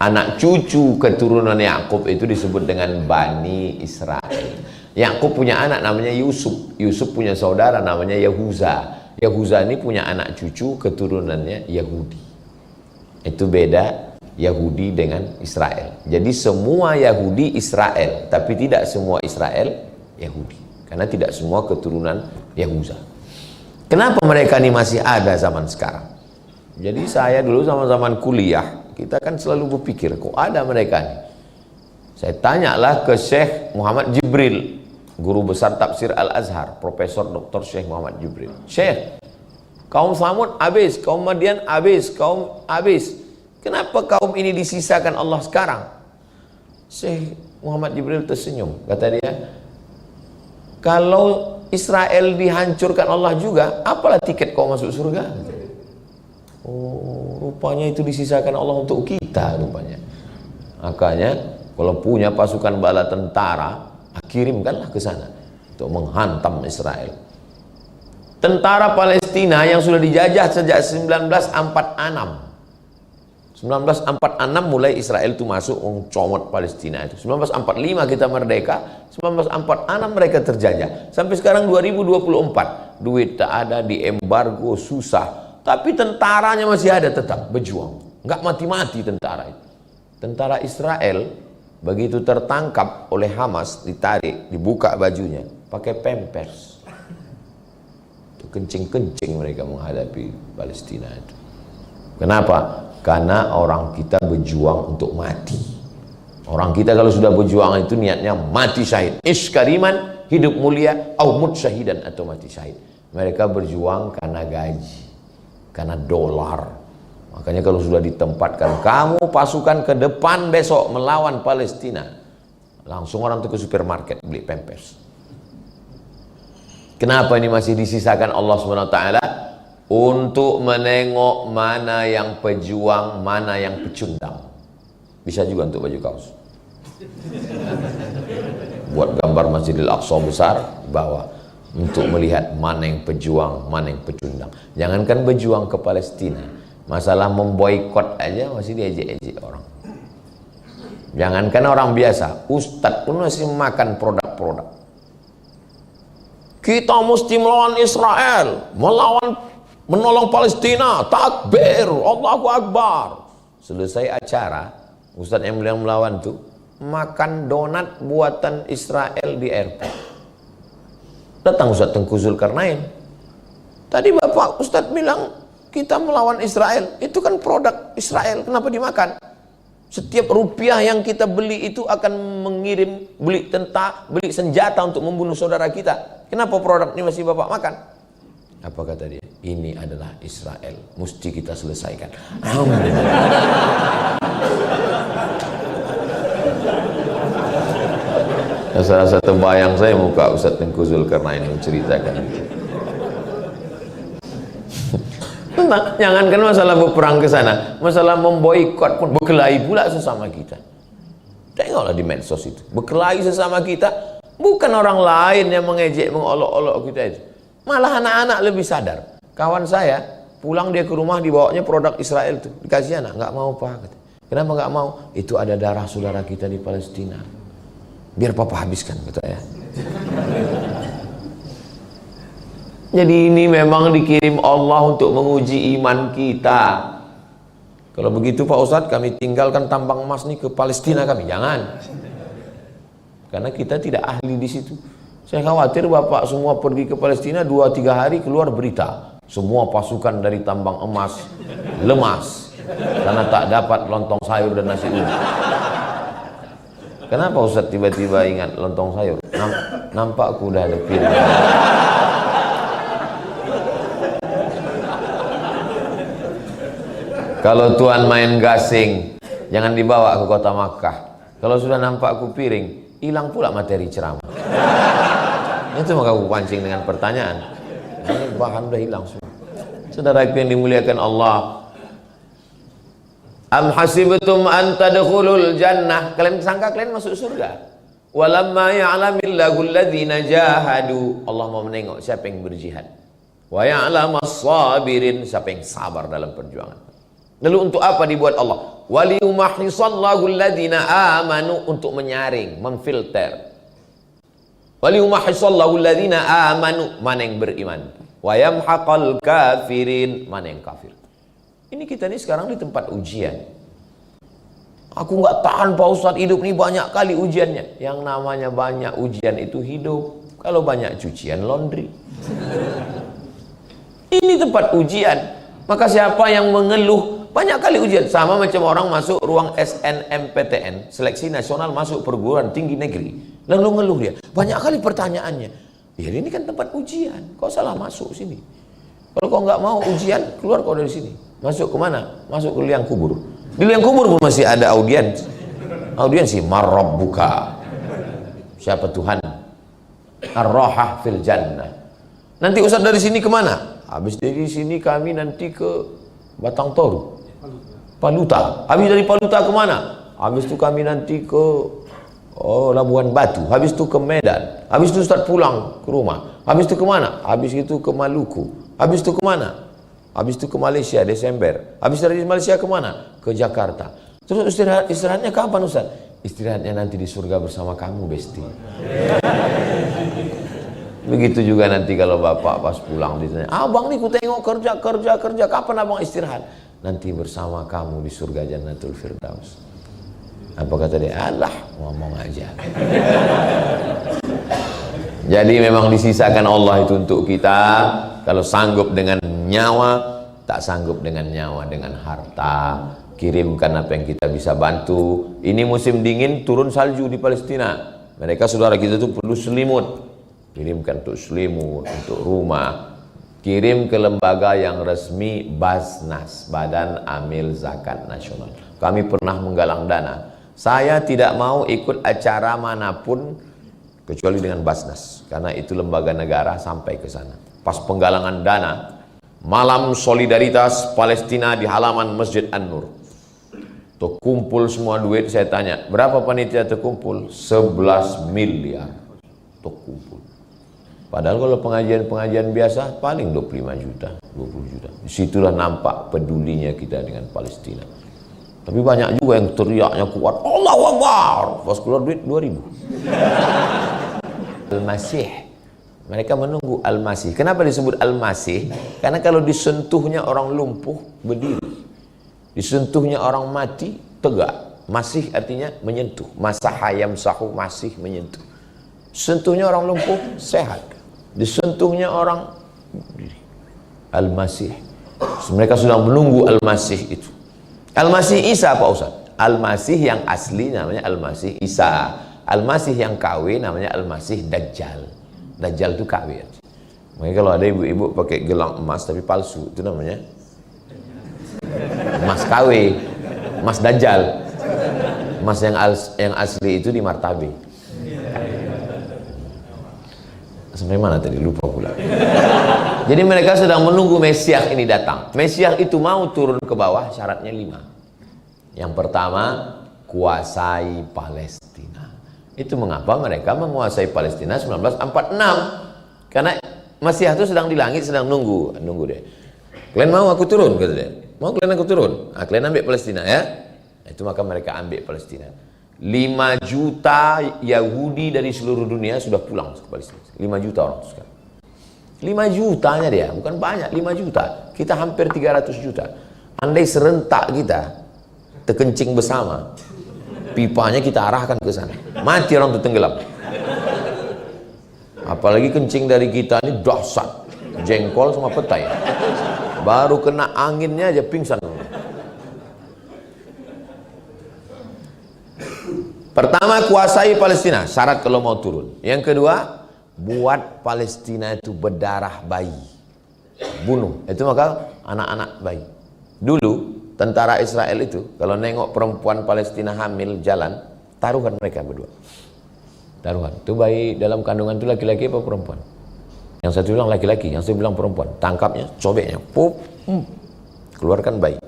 anak cucu keturunan Yakub itu disebut dengan Bani Israel. Yakub punya anak namanya Yusuf. Yusuf punya saudara namanya Yahuza. Yahuza ini punya anak cucu keturunannya Yahudi. Itu beda Yahudi dengan Israel. Jadi semua Yahudi Israel, tapi tidak semua Israel Yahudi, karena tidak semua keturunan Yahuza. Kenapa mereka ini masih ada zaman sekarang? Jadi saya dulu zaman kuliah, kita kan selalu berpikir, kok ada mereka nih? Saya tanyalah ke Syekh Muhammad Jibril, guru besar tafsir Al-Azhar, Profesor Dr. Syekh Muhammad Jibril. Syekh, kaum Samud habis, kaum Madyan habis, kaum habis. Kenapa kaum ini disisakan Allah sekarang? Syekh Muhammad Jibril tersenyum. Kata dia, kalau Israel dihancurkan Allah juga, apalah tiket kau masuk surga? Oh, rupanya itu disisakan Allah untuk kita rupanya. Makanya kalau punya pasukan bala tentara, kirimkanlah ke sana untuk menghantam Israel. Tentara Palestina yang sudah dijajah sejak 1946. 1946 mulai Israel itu masuk mencomot Palestina itu. 1945 kita merdeka, 1946 mereka terjajah. Sampai sekarang 2024, duit tak ada, diembargo, susah. Tapi tentaranya masih ada tetap berjuang. Nggak mati-mati tentara itu. Tentara Israel begitu tertangkap oleh Hamas, ditarik, dibuka bajunya, pakai pampers. Itu kencing-kencing mereka menghadapi Palestina itu. Kenapa? Karena orang kita berjuang untuk mati. Orang kita kalau sudah berjuang itu niatnya mati syahid. Iskariman, hidup mulia, au mut syahidan, atau mati syahid. Mereka berjuang karena gaji, karena dolar. Makanya kalau sudah ditempatkan, kamu pasukan ke depan besok melawan Palestina, langsung orang itu ke supermarket beli pampers. Kenapa ini masih disisakan Allah SWT? Untuk menengok mana yang pejuang, mana yang pecundang. Bisa juga untuk baju kaos. Buat gambar Masjidil Aqsa besar, bawah. Untuk melihat mana yang pejuang, mana yang pecundang. Jangankan berjuang ke Palestina, masalah memboikot aja masih diejek-ejek orang. Jangankan orang biasa, ustadz pun masih makan produk-produk. Kita mesti melawan Israel, menolong Palestina, takbir, Allahu Akbar. Selesai acara, ustadz yang melawan tuh makan donat buatan Israel di airport. Datang Ustadz Tengku Zulkarnain. Tadi Bapak Ustadz bilang kita melawan Israel, itu kan produk Israel, kenapa dimakan? Setiap rupiah yang kita beli itu akan mengirim beli senjata untuk membunuh saudara kita. Kenapa produk ini masih Bapak makan? Apa kata dia? Ini adalah Israel, mesti kita selesaikan. Rasa-rasa terbayang saya muka Ustadz Tengku Zulkarnain menceritakan. Jangankan masalah berperang ke sana, masalah memboikot pun berkelahi pula sesama kita. Tengoklah di medsos itu, berkelahi sesama kita, bukan orang lain yang mengejek, mengolok-olok kita itu. Malah anak-anak lebih sadar. Kawan saya pulang dia ke rumah, dibawanya produk Israel tuh, dikasih anak, nggak mau Pak. Kenapa nggak mau? Itu ada darah saudara kita di Palestina. Biar papa habiskan, kata ya. Jadi ini memang dikirim Allah untuk menguji iman kita. Kalau begitu Pak Ustadz, kami tinggalkan tambang emas nih ke Palestina kami. Jangan. Karena kita tidak ahli di situ. Saya khawatir Bapak semua pergi ke Palestina 2-3 hari keluar berita. Semua pasukan dari tambang emas lemas karena tak dapat lontong sayur dan nasi uduk. Kenapa Ustadz tiba-tiba ingat lontong sayur? Nampak aku udah ada piring. Kalau Tuhan main gasing, jangan dibawa ke kota Makkah. Kalau sudah nampak aku piring, hilang pula materi ceramah. Itu maka aku pancing dengan pertanyaan. Ini bahan udah hilang semua. Saudara yang dimuliakan Allah, am hasibtum an tadkhulul jannah, kalian sangka kalian masuk surga? Walamma ya'lamillahu alladhina jahadu, Allah mau menengok siapa yang berjihad. Wa ya'lamas sabirin, siapa yang sabar dalam perjuangan. Lalu untuk apa dibuat Allah? Waliyumahhisallahu alladhina amanu, untuk menyaring, memfilter. Waliyumahhisallahu alladhina amanu, mana yang beriman. Wa yamhaqal kafirin, mana yang kafir. Ini kita ini sekarang di tempat ujian. Aku nggak tahan Pak Ustadz, hidup ini banyak kali ujiannya. Yang namanya banyak ujian itu hidup. Kalau banyak cucian, laundry. Ini tempat ujian. Maka siapa yang mengeluh, banyak kali ujian. Sama macam orang masuk ruang SNMPTN, seleksi nasional masuk perguruan tinggi negeri. Lalu ngeluh dia, banyak kali pertanyaannya. Ya ini kan tempat ujian, kau salah masuk sini. Kalau kau nggak mau ujian, keluar kau dari sini. Masuk ke mana? Masuk ke liang kubur. Di liang kubur pun masih ada audiens. Audiensi, marrabbuka. Siapa Tuhan? Ar-rahah fil jannah. Nanti Ustaz dari sini kemana? Habis dari sini kami nanti ke Batang Toru, Paluta. Habis dari Paluta kemana? Habis itu kami nanti ke Labuan Batu. Habis itu ke Medan. Habis itu Ustaz pulang ke rumah. Habis itu kemana? Habis itu ke Maluku. Habis itu kemana? Habis itu ke Malaysia Desember. Habis dari Malaysia kemana? Ke Jakarta. Terus istirahatnya kapan Ustaz? Istirahatnya nanti di surga bersama kamu, Besti. Begitu juga nanti kalau bapak pas pulang ditanya, abang nih ku tengok kerja, kapan abang istirahat? Nanti bersama kamu di surga Jannatul Firdaus. Apa kata dia? Alah, ngomong aja. Jadi memang disisakan Allah itu untuk kita. Kalau sanggup dengan nyawa, tak sanggup dengan nyawa, dengan harta, kirimkan apa yang kita bisa bantu. Ini musim dingin, turun salju di Palestina. Mereka saudara kita itu perlu selimut, kirimkan untuk selimut, untuk rumah. Kirim ke lembaga yang resmi, Basnas, Badan Amil Zakat Nasional. Kami pernah menggalang dana. Saya tidak mau ikut acara manapun kecuali dengan Basnas, karena itu lembaga negara sampai ke sana. Pas penggalangan dana, malam solidaritas Palestina di halaman Masjid An-Nur. Terkumpul semua duit, saya tanya, berapa panitia terkumpul? 11 miliar terkumpul. Padahal kalau pengajian-pengajian biasa paling 25 juta, 20 juta. Disitulah nampak pedulinya kita dengan Palestina. Tapi banyak juga yang teriaknya kuat, Allahu Akbar. Pas keluar duit 2.000. Al-Masih. Mereka menunggu Al-Masih. Kenapa disebut Al-Masih? Karena kalau disentuhnya orang lumpuh, berdiri. Disentuhnya orang mati, tegak. Masih artinya menyentuh. Masahayam sahu, masih menyentuh. Sentuhnya orang lumpuh, sehat. Disentuhnya orang berdiri. Al-Masih. Mereka sedang menunggu Al-Masih itu. Al-Masih Isa Pak Ustaz? Al-Masih yang asli namanya Al-Masih Isa. Al-Masih yang KW namanya Al-Masih Dajjal. Dajjal itu KW. Makanya kalau ada ibu-ibu pakai gelang emas tapi palsu, itu namanya emas KW, emas Dajjal. Emas yang asli itu di Martabe. Sampai mana tadi? Lupa pula. Jadi mereka sedang menunggu Mesias ini datang. Mesias itu mau turun ke bawah, syaratnya 5. Yang pertama, kuasai Palestina. Itu mengapa mereka menguasai Palestina 1946. Karena Mesias itu sedang di langit, sedang nunggu dia. Kalian mau aku turun? Kata dia. Mau kalian aku turun? Nah, kalian ambil Palestina ya. Itu maka mereka ambil Palestina. 5 juta Yahudi dari seluruh dunia sudah pulang ke Palestina. 5 juta orang sekarang. 5 jutanya dia, bukan banyak, 5 juta. Kita hampir 300 juta. Andai serentak kita terkencing bersama, pipanya kita arahkan ke sana. Mati orang itu tenggelam. Apalagi kencing dari kita ini dahsyat. Jengkol sama petai. Baru kena anginnya aja pingsan. Pertama, kuasai Palestina, syarat kalau mau turun. Yang kedua, buat Palestina itu berdarah bayi, bunuh, itu maka anak-anak bayi. Dulu tentara Israel itu kalau nengok perempuan Palestina hamil jalan, taruhan mereka berdua. Taruhan, itu bayi dalam kandungan itu laki-laki apa perempuan? Yang satu bilang laki-laki, yang satu bilang perempuan. Tangkapnya, cobeknya, pup, keluarkan bayi.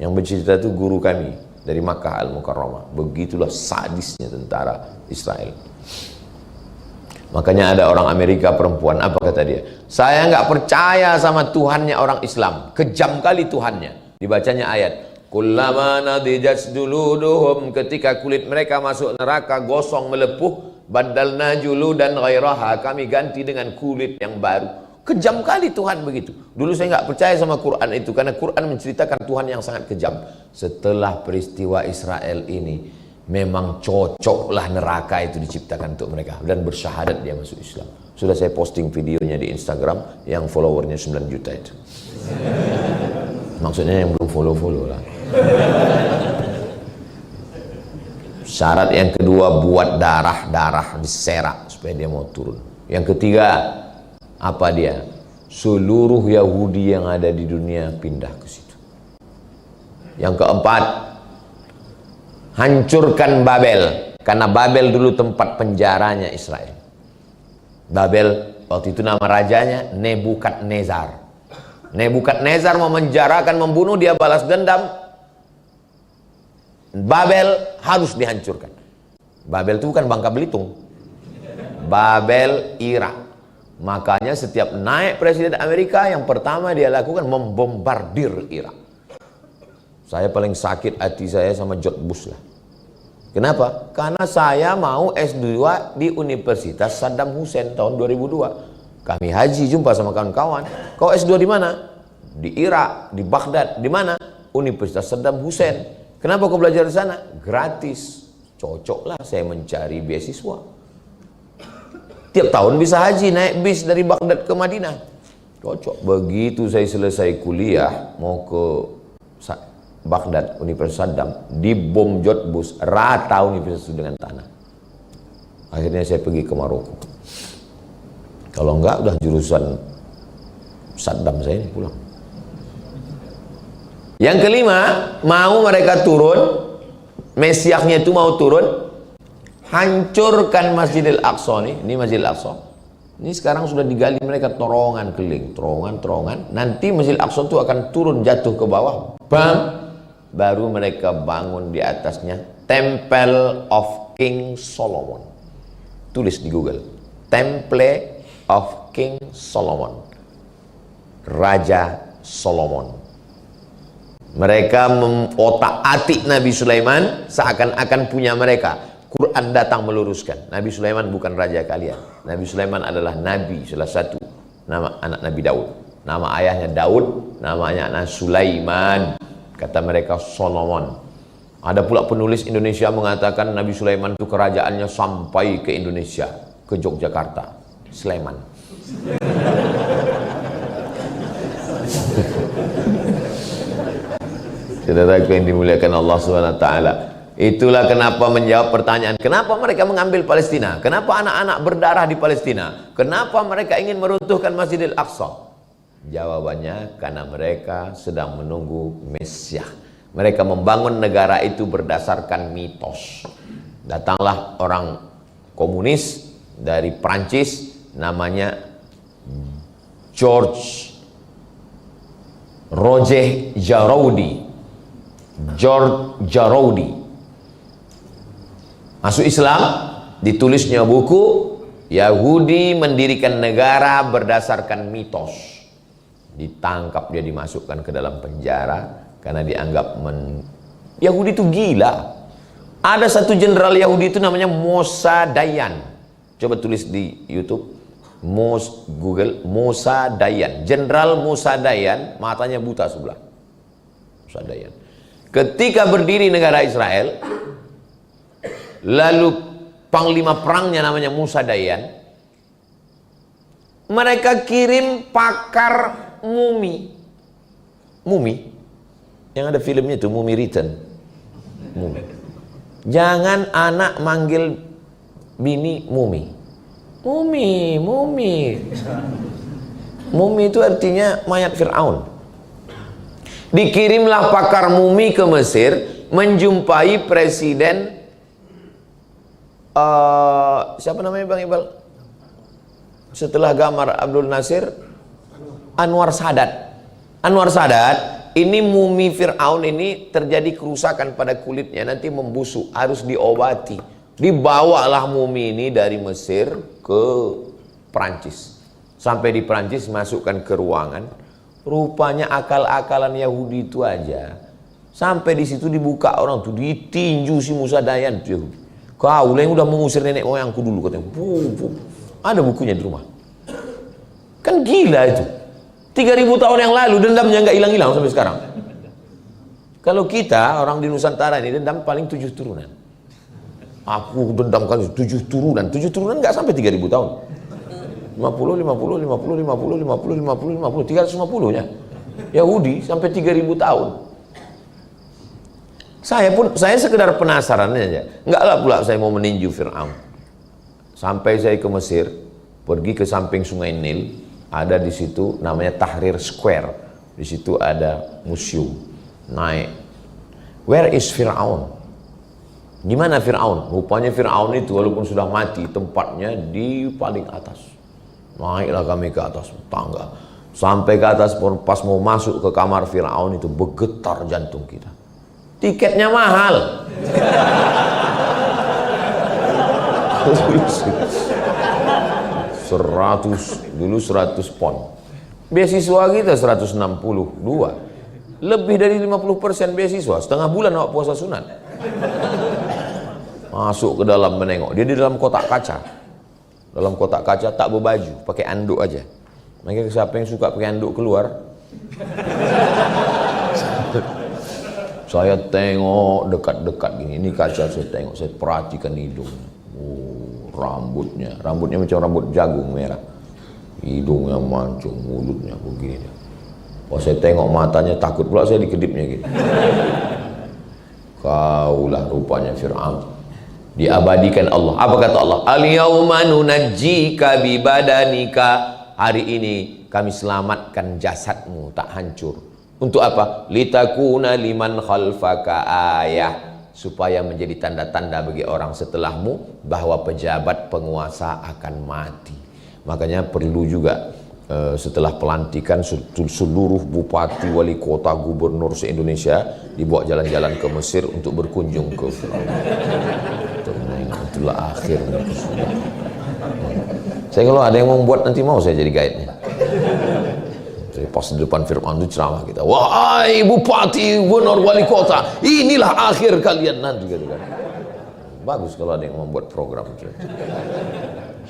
Yang bercerita itu guru kami dari Makkah Al-Mukarramah. Begitulah sadisnya tentara Israel. Makanya ada orang Amerika perempuan, apa kata dia? Saya nggak percaya sama Tuhannya orang Islam. Kejam kali Tuhannya. Dibacanya ayat. Kullama nadijat juluduhum, ketika kulit mereka masuk neraka gosong melepuh, badalna juludan ghairaha, kami ganti dengan kulit yang baru. Kejam kali Tuhan begitu. Dulu saya nggak percaya sama Quran itu karena Quran menceritakan Tuhan yang sangat kejam. Setelah peristiwa Israel ini, memang cocoklah neraka itu diciptakan untuk mereka dan bersyahadat dia masuk Islam. Sudah saya posting videonya di Instagram yang followernya 9 juta itu. Maksudnya yang belum follow lah. Syarat yang kedua, buat darah diserak supaya dia mau turun. Yang ketiga, apa dia? Seluruh Yahudi yang ada di dunia pindah ke situ. Yang keempat, hancurkan Babel, karena Babel dulu tempat penjaranya Israel. Babel waktu itu nama rajanya Nebukadnezar. Nebukadnezar mau menjarakan, membunuh, dia balas dendam. Babel harus dihancurkan. Babel itu bukan Bangka Belitung, Babel Irak. Makanya setiap naik presiden Amerika, yang pertama dia lakukan membombardir Irak. Saya paling sakit hati saya sama George Bush lah. Kenapa? Karena saya mau S2 di Universitas Saddam Hussein tahun 2002. Kami haji jumpa sama kawan-kawan. Kau S2 di mana? Di Irak, di Baghdad. Di mana? Universitas Saddam Hussein. Kenapa kau belajar di sana? Gratis. Cocoklah saya mencari beasiswa. Tiap tahun bisa haji, naik bis dari Baghdad ke Madinah. Cocok. Begitu saya selesai kuliah, mau ke Baghdad, Universitas Saddam, dibom Jotbus, rata universitas itu dengan tanah. Akhirnya saya pergi ke Maroko. Kalau enggak, udah jurusan Saddam saya ini pulang. Yang kelima, mau mereka turun, Mesiahnya itu mau turun, hancurkan Masjidil Aqsa nih. Ini Masjidil Aqsa. Ini sekarang sudah digali mereka terowongan keliling, terowongan. Nanti Masjidil Aqsa itu akan turun jatuh ke bawah. Bam! Baru mereka bangun di atasnya Temple of King Solomon. Tulis di Google. Temple of King Solomon. Raja Solomon. Mereka mengotak-atik Nabi Sulaiman seakan-akan punya mereka. Quran datang meluruskan. Nabi Sulaiman bukan raja kalian. Nabi Sulaiman adalah nabi, salah satu nama anak Nabi Daud. Nama ayahnya Daud, namanya anak Sulaiman. Kata mereka Solomon. Ada pula penulis Indonesia mengatakan Nabi Sulaiman itu kerajaannya sampai ke Indonesia, ke Yogyakarta, Sleman. Saudaraku yang dimuliakan Allah SWT, itulah kenapa menjawab pertanyaan kenapa mereka mengambil Palestina, kenapa anak-anak berdarah di Palestina, kenapa mereka ingin meruntuhkan Masjidil Aqsa. Jawabannya karena mereka sedang menunggu Mesiah. Mereka membangun negara itu berdasarkan mitos. Datanglah orang komunis dari Prancis, namanya George Roger Jaroudi. George Jaroudi masuk Islam, ditulisnya buku Yahudi mendirikan negara berdasarkan mitos. Ditangkap, dia dimasukkan ke dalam penjara karena dianggap Yahudi itu gila. Ada satu jenderal Yahudi itu namanya Mosa Dayan. Coba tulis di YouTube, Google Mosa Dayan. Jenderal Mosa Dayan, matanya buta sebelah. Mosa Dayan. Ketika berdiri negara Israel, lalu panglima perangnya namanya Mosa Dayan, mereka kirim pakar mumi. Mumi yang ada filmnya itu, Mumi Return. Mumi. Jangan anak manggil bini mumi. Mumi, mumi. Mumi itu artinya mayat Fir'aun. Dikirimlah pakar mumi ke Mesir menjumpai presiden siapa namanya Bang Iqbal? Setelah Gamal Abdul Nasir, Anwar Sadat. Anwar Sadat, ini mumi Fir'aun ini terjadi kerusakan pada kulitnya, nanti membusuk, harus diobati. Dibawalah mumi ini dari Mesir ke Prancis. Sampai di Prancis, masukkan ke ruangan. Rupanya akal-akalan Yahudi itu aja. Sampai di situ dibuka orang tuh, ditinju si Mosa Dayan tuh Yahudi. Kau yang udah mengusir nenek moyangku dulu katanya. Ada bukunya di rumah. Kan gila itu. 3000 tahun yang lalu dendamnya nggak hilang-hilang sampai sekarang. Kalau kita orang di Nusantara ini dendam paling 7 turunan. Aku dendam kan 7 turunan. 7 turunan nggak sampai 3000 tahun. 50, 50, 50, 50, 50, 50, 50, 350 nya. Yahudi sampai 3000 tahun. Saya sekedar penasaran aja. Enggaklah pula saya mau meninju Fir'aun. Sampai saya ke Mesir, pergi ke samping Sungai Nil, ada di situ namanya Tahrir Square. Di situ ada museum. Naik. Where is Fir'aun? Di mana Fir'aun? Rupanya Fir'aun itu walaupun sudah mati, tempatnya di paling atas. Naiklah kami ke atas tangga. Sampai ke atas, pas mau masuk ke kamar Fir'aun itu bergetar jantung kita. Tiketnya mahal. 100, dulu 100 pon. Beasiswa kita 162. Lebih dari 50% beasiswa. Setengah bulan awak puasa sunat. Masuk ke dalam menengok. Dia di dalam kotak kaca. Dalam kotak kaca tak berbaju, pakai anduk aja. Makanya siapa yang suka pakai anduk keluar, Saya tengok dekat-dekat gini, ini kaca saya tengok, saya perhatikan hidungnya. Oh, rambutnya macam rambut jagung merah. Hidungnya mancung, mulutnya begini. Oh, saya tengok matanya, takut pula saya dikedipnya gitu. Kaulah rupanya Fir'aun. Diabadikan Allah. Apa kata Allah? Al-yawma nunajjika bibadanika. Hari ini kami selamatkan jasadmu, tak hancur. Untuk apa? Litakuna liman khalfaka ayah, supaya menjadi tanda-tanda bagi orang setelahmu bahwa pejabat penguasa akan mati. Makanya perlu juga setelah pelantikan seluruh bupati, wali kota, gubernur se-Indonesia dibawa jalan-jalan ke Mesir untuk berkunjung ke Firaun. Itulah akhirnya. Saya kalau ada yang mau buat nanti mau saya jadi guide-nya. Jadi pas di depan Fir'aun itu ceramah kita, wahai bupati, gubernur, wali kota, inilah akhir kalian nanti gitu kan. Bagus kalau ada yang membuat program itu.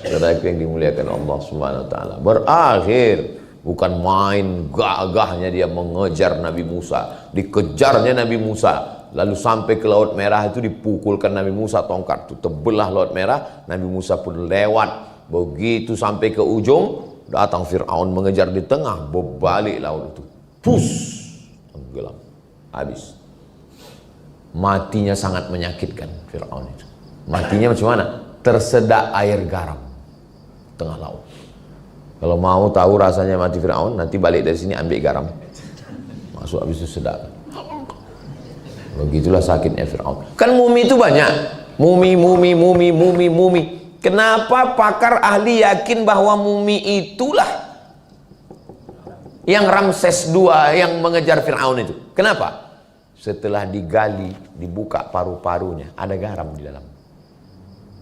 Saudaraku yang dimuliakan Allah Subhanahu wa taala, berakhir bukan main gagahnya dia mengejar Nabi Musa, dikejarnya Nabi Musa, lalu sampai ke Laut Merah itu dipukulkan Nabi Musa, tongkat itu terbelah Laut Merah, Nabi Musa pun lewat. Begitu sampai ke ujung, datang Fir'aun mengejar di tengah, berbalik laut itu, pus, tenggelam, habis. Matinya sangat menyakitkan Fir'aun itu. Matinya macam mana? Tersedak air garam tengah laut. Kalau mau tahu rasanya mati Fir'aun, nanti balik dari sini ambil garam, masuk, habis itu sedap. Begitulah sakitnya Fir'aun. Kan mumi itu banyak, mumi. Kenapa pakar ahli yakin bahwa mumi itulah yang Ramses II yang mengejar Fir'aun itu? Kenapa? Setelah digali, dibuka paru-parunya, ada garam di dalam.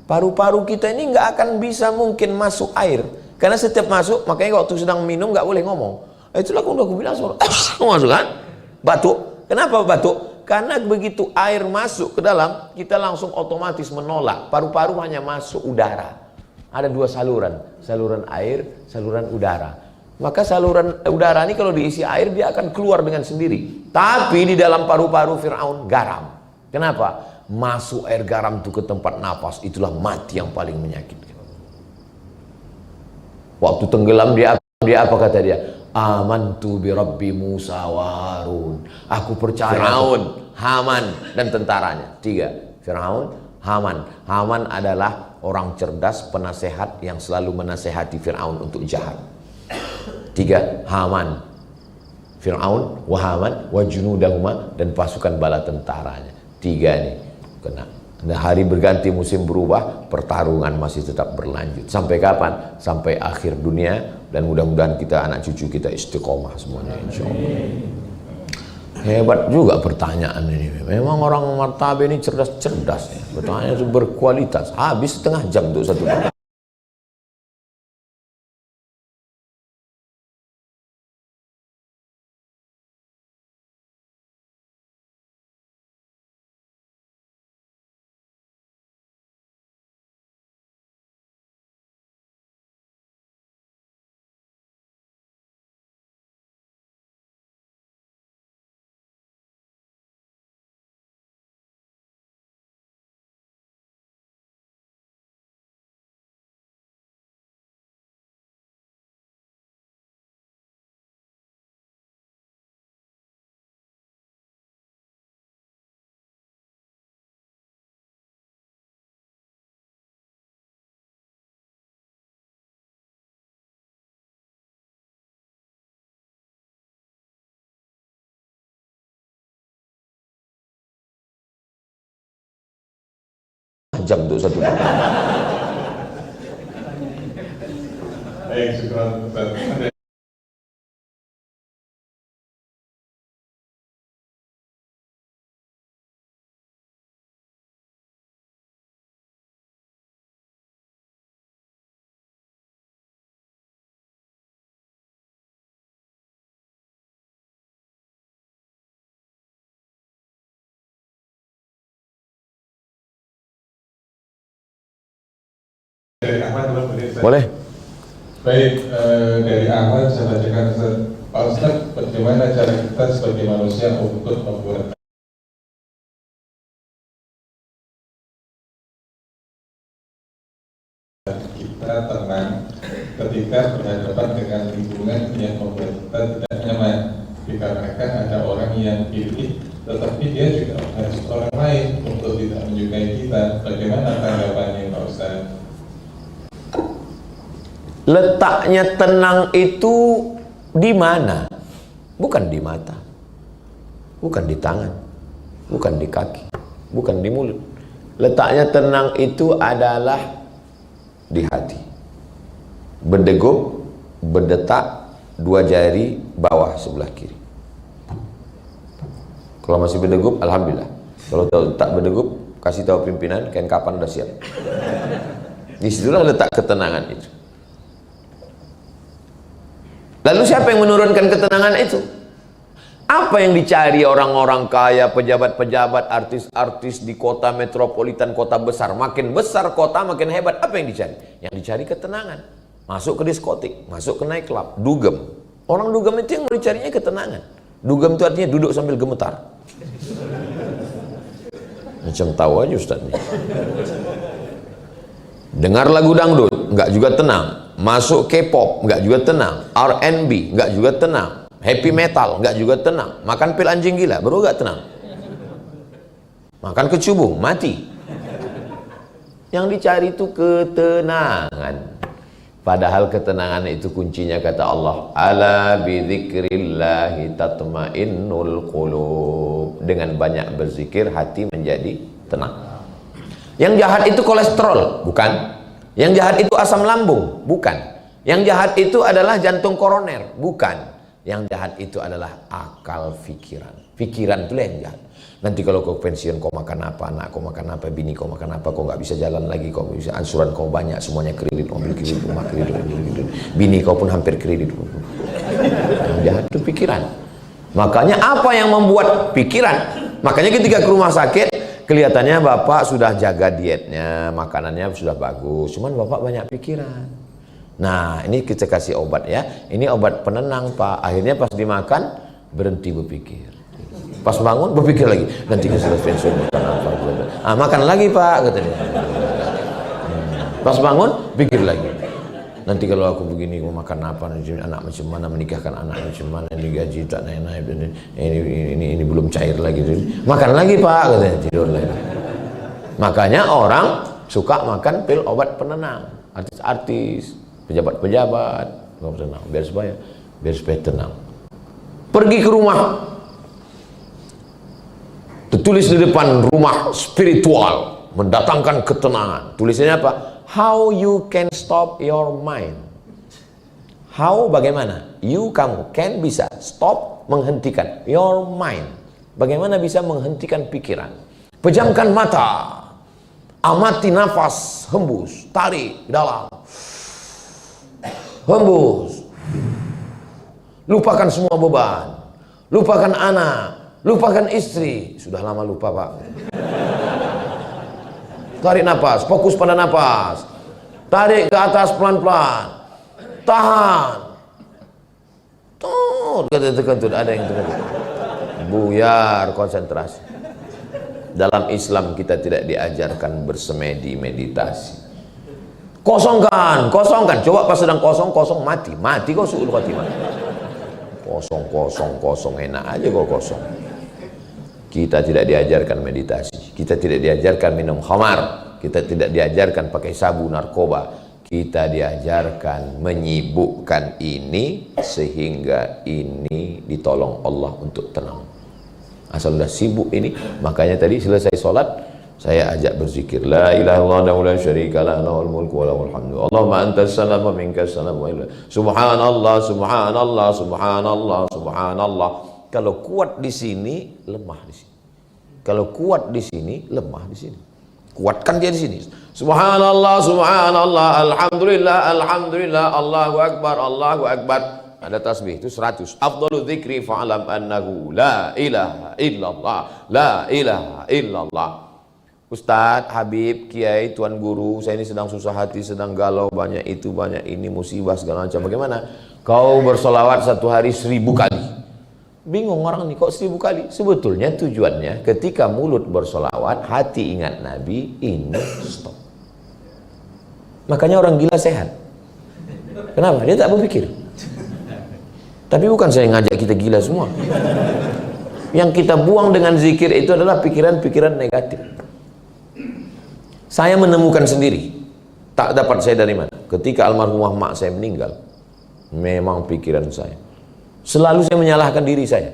Paru-paru kita ini nggak akan bisa mungkin masuk air, karena setiap masuk, makanya waktu sedang minum nggak boleh ngomong. Itulah aku bilang masuk kan? Batuk. Kenapa batuk? Karena begitu air masuk ke dalam, kita langsung otomatis menolak. Paru-paru hanya masuk udara. Ada dua saluran, saluran air, saluran udara. Maka saluran udara ini kalau diisi air, dia akan keluar dengan sendiri. Tapi di dalam paru-paru Fir'aun garam. Kenapa? Masuk air garam itu ke tempat napas, itulah mati yang paling menyakitkan. Waktu tenggelam dia apa kata dia? Amantu bi Rabbi Musa wa Harun. Aku percaya Firaun, Haman dan tentaranya. 3. Firaun, Haman. Haman adalah orang cerdas, penasehat yang selalu menasehati Firaun untuk jahat. 3. Haman, Firaun, wa Haman, wa junudahuma, dan pasukan bala tentaranya. 3 nih kena. Nah, hari berganti, musim berubah, pertarungan masih tetap berlanjut. Sampai kapan? Sampai akhir dunia. Dan mudah-mudahan kita, anak cucu kita istiqomah semuanya, insya Allah. Hebat juga pertanyaan ini. Memang orang martabe ini cerdas-cerdas ya. Pertanyaan itu berkualitas. Habis setengah jam untuk satu pertanyaan. Jam untuk satu pertanyaan. Baik, syukran Ustaz. Dari Ahmad dulu, Boleh? Baik, dari Ahmad saya bacakan, Ustaz. Pak Ustaz, bagaimana cara kita sebagai manusia untuk membuat kita tenang ketika berhadapan dengan lingkungan yang membuat kita tidak nyaman. Dikarenakan ada orang yang iri, tetapi dia juga harus orang lain untuk tidak menyukai kita. Bagaimana tanggapannya Pak Ustaz? Letaknya tenang itu di mana? Bukan di mata, bukan di tangan, bukan di kaki, bukan di mulut. Letaknya tenang itu adalah di hati. Berdegup, berdetak, dua jari bawah sebelah kiri. Kalau masih berdegup, alhamdulillah. Kalau tak berdegup, kasih tahu pimpinan, kain kapan udah siap. Disitulah letak ketenangan itu. Lalu siapa yang menurunkan ketenangan itu? Apa yang dicari orang-orang kaya, pejabat-pejabat, artis-artis di kota metropolitan, kota besar? Makin besar kota, makin hebat. Apa yang dicari? Yang dicari ketenangan. Masuk ke diskotik, masuk ke nightclub, dugem. Orang dugem itu yang mau dicarinya ketenangan. Dugem itu artinya duduk sambil gemetar. Macam tahu aja Ustaz nih. Dengar lagu dangdut, enggak juga tenang. Masuk K-pop, enggak juga tenang. R&B, enggak juga tenang. Happy metal, enggak juga tenang. Makan pil anjing gila, baru enggak tenang. Makan kecubung, mati. Yang dicari itu ketenangan. Padahal ketenangan itu kuncinya kata Allah, ala bidzikrillahi tatmainnul qulub. Dengan banyak berzikir hati menjadi tenang. Yang jahat itu kolesterol, bukan. Yang jahat itu asam lambung, bukan. Yang jahat itu adalah jantung koroner, bukan. Yang jahat itu adalah akal pikiran. Pikiran itu yang jahat. Nanti kalau kau pensiun kau makan apa, anak kau makan apa, bini kau makan apa, kau nggak bisa jalan lagi, kau bisa ansuran kau banyak, semuanya kredit, mobil kredit, rumah kredit, bini kau pun hampir kredit. Yang jahat itu pikiran. Makanya apa yang membuat pikiran? Makanya ketika ke rumah sakit, kelihatannya bapak sudah jaga dietnya, makanannya sudah bagus, cuman bapak banyak pikiran. Nah, ini kita kasih obat ya. Ini obat penenang Pak. Akhirnya pas dimakan berhenti berpikir. Pas bangun berpikir lagi. Nanti kita pensiun makan apa? Makan lagi Pak, kata dia. Pas bangun pikir lagi. Nanti kalau aku begini mau makan apa? Anak macam mana? Menikahkan anak macam mana? Ini gaji tak naik-naik. Ini belum cair lagi. Makan lagi Pak, katanya, tidur lagi. Makanya orang suka makan pil obat penenang. Artis-artis, pejabat-pejabat, tenang, biar supaya tenang. Pergi ke rumah, tertulis di depan rumah spiritual, mendatangkan ketenangan. Tulisannya apa? How you can stop your mind. How bagaimana? You kamu can bisa stop menghentikan your mind. Bagaimana bisa menghentikan pikiran? Pejamkan mata, amati nafas, hembus, tarik dalam. Hembus. Lupakan semua beban. Lupakan anak. Lupakan istri. Sudah lama lupa Pak. Tarik nafas. Fokus pada nafas. Tarik ke atas pelan-pelan. Tahan. Tuh. Kentut. Ada yang tekan. Buyar konsentrasi. Dalam Islam kita tidak diajarkan bersemedi meditasi. Kosongkan. Coba pas sedang kosong mati kau suul khatimah. Kosong enak aja kau kosong. Kita tidak diajarkan meditasi. Kita tidak diajarkan minum khamar. Kita tidak diajarkan pakai sabu narkoba. Kita diajarkan menyibukkan ini sehingga ini ditolong Allah untuk tenang. Asal sudah sibuk ini, makanya tadi selesai sholat saya ajak berzikir la ilaha illallah wa la syarika la lahul mulku wa lahul hamdu Allahumma antas salam wa minkas salam wa ila subhanallah subhanallah subhanallah subhanallah. Kalau kuat di sini, lemah di sini. Kalau kuat di sini, lemah di sini. Kuatkan dia di sini. Subhanallah subhanallah alhamdulillah alhamdulillah Allahu akbar Allahu akbar. Ada tasbih itu 100. Afdalu dzikri fa'lam annahu la ilaha illallah la ilaha illallah. Ustadz, Habib, Kiai, Tuan Guru, saya ini sedang susah hati, sedang galau, banyak itu, banyak ini, musibah segala macam. Bagaimana? Kau bersolawat satu hari 1000 kali. Bingung orang nih, kok 1000 kali? Sebetulnya tujuannya ketika mulut bersolawat, hati ingat Nabi, ini stop. Makanya orang gila sehat. Kenapa? Dia tak berpikir. Tapi bukan saya ngajak kita gila semua. Yang kita buang dengan zikir itu adalah pikiran-pikiran negatif. Saya menemukan sendiri. Tak dapat saya dari mana. Ketika almarhumah mak saya meninggal, memang pikiran saya. Selalu saya menyalahkan diri saya.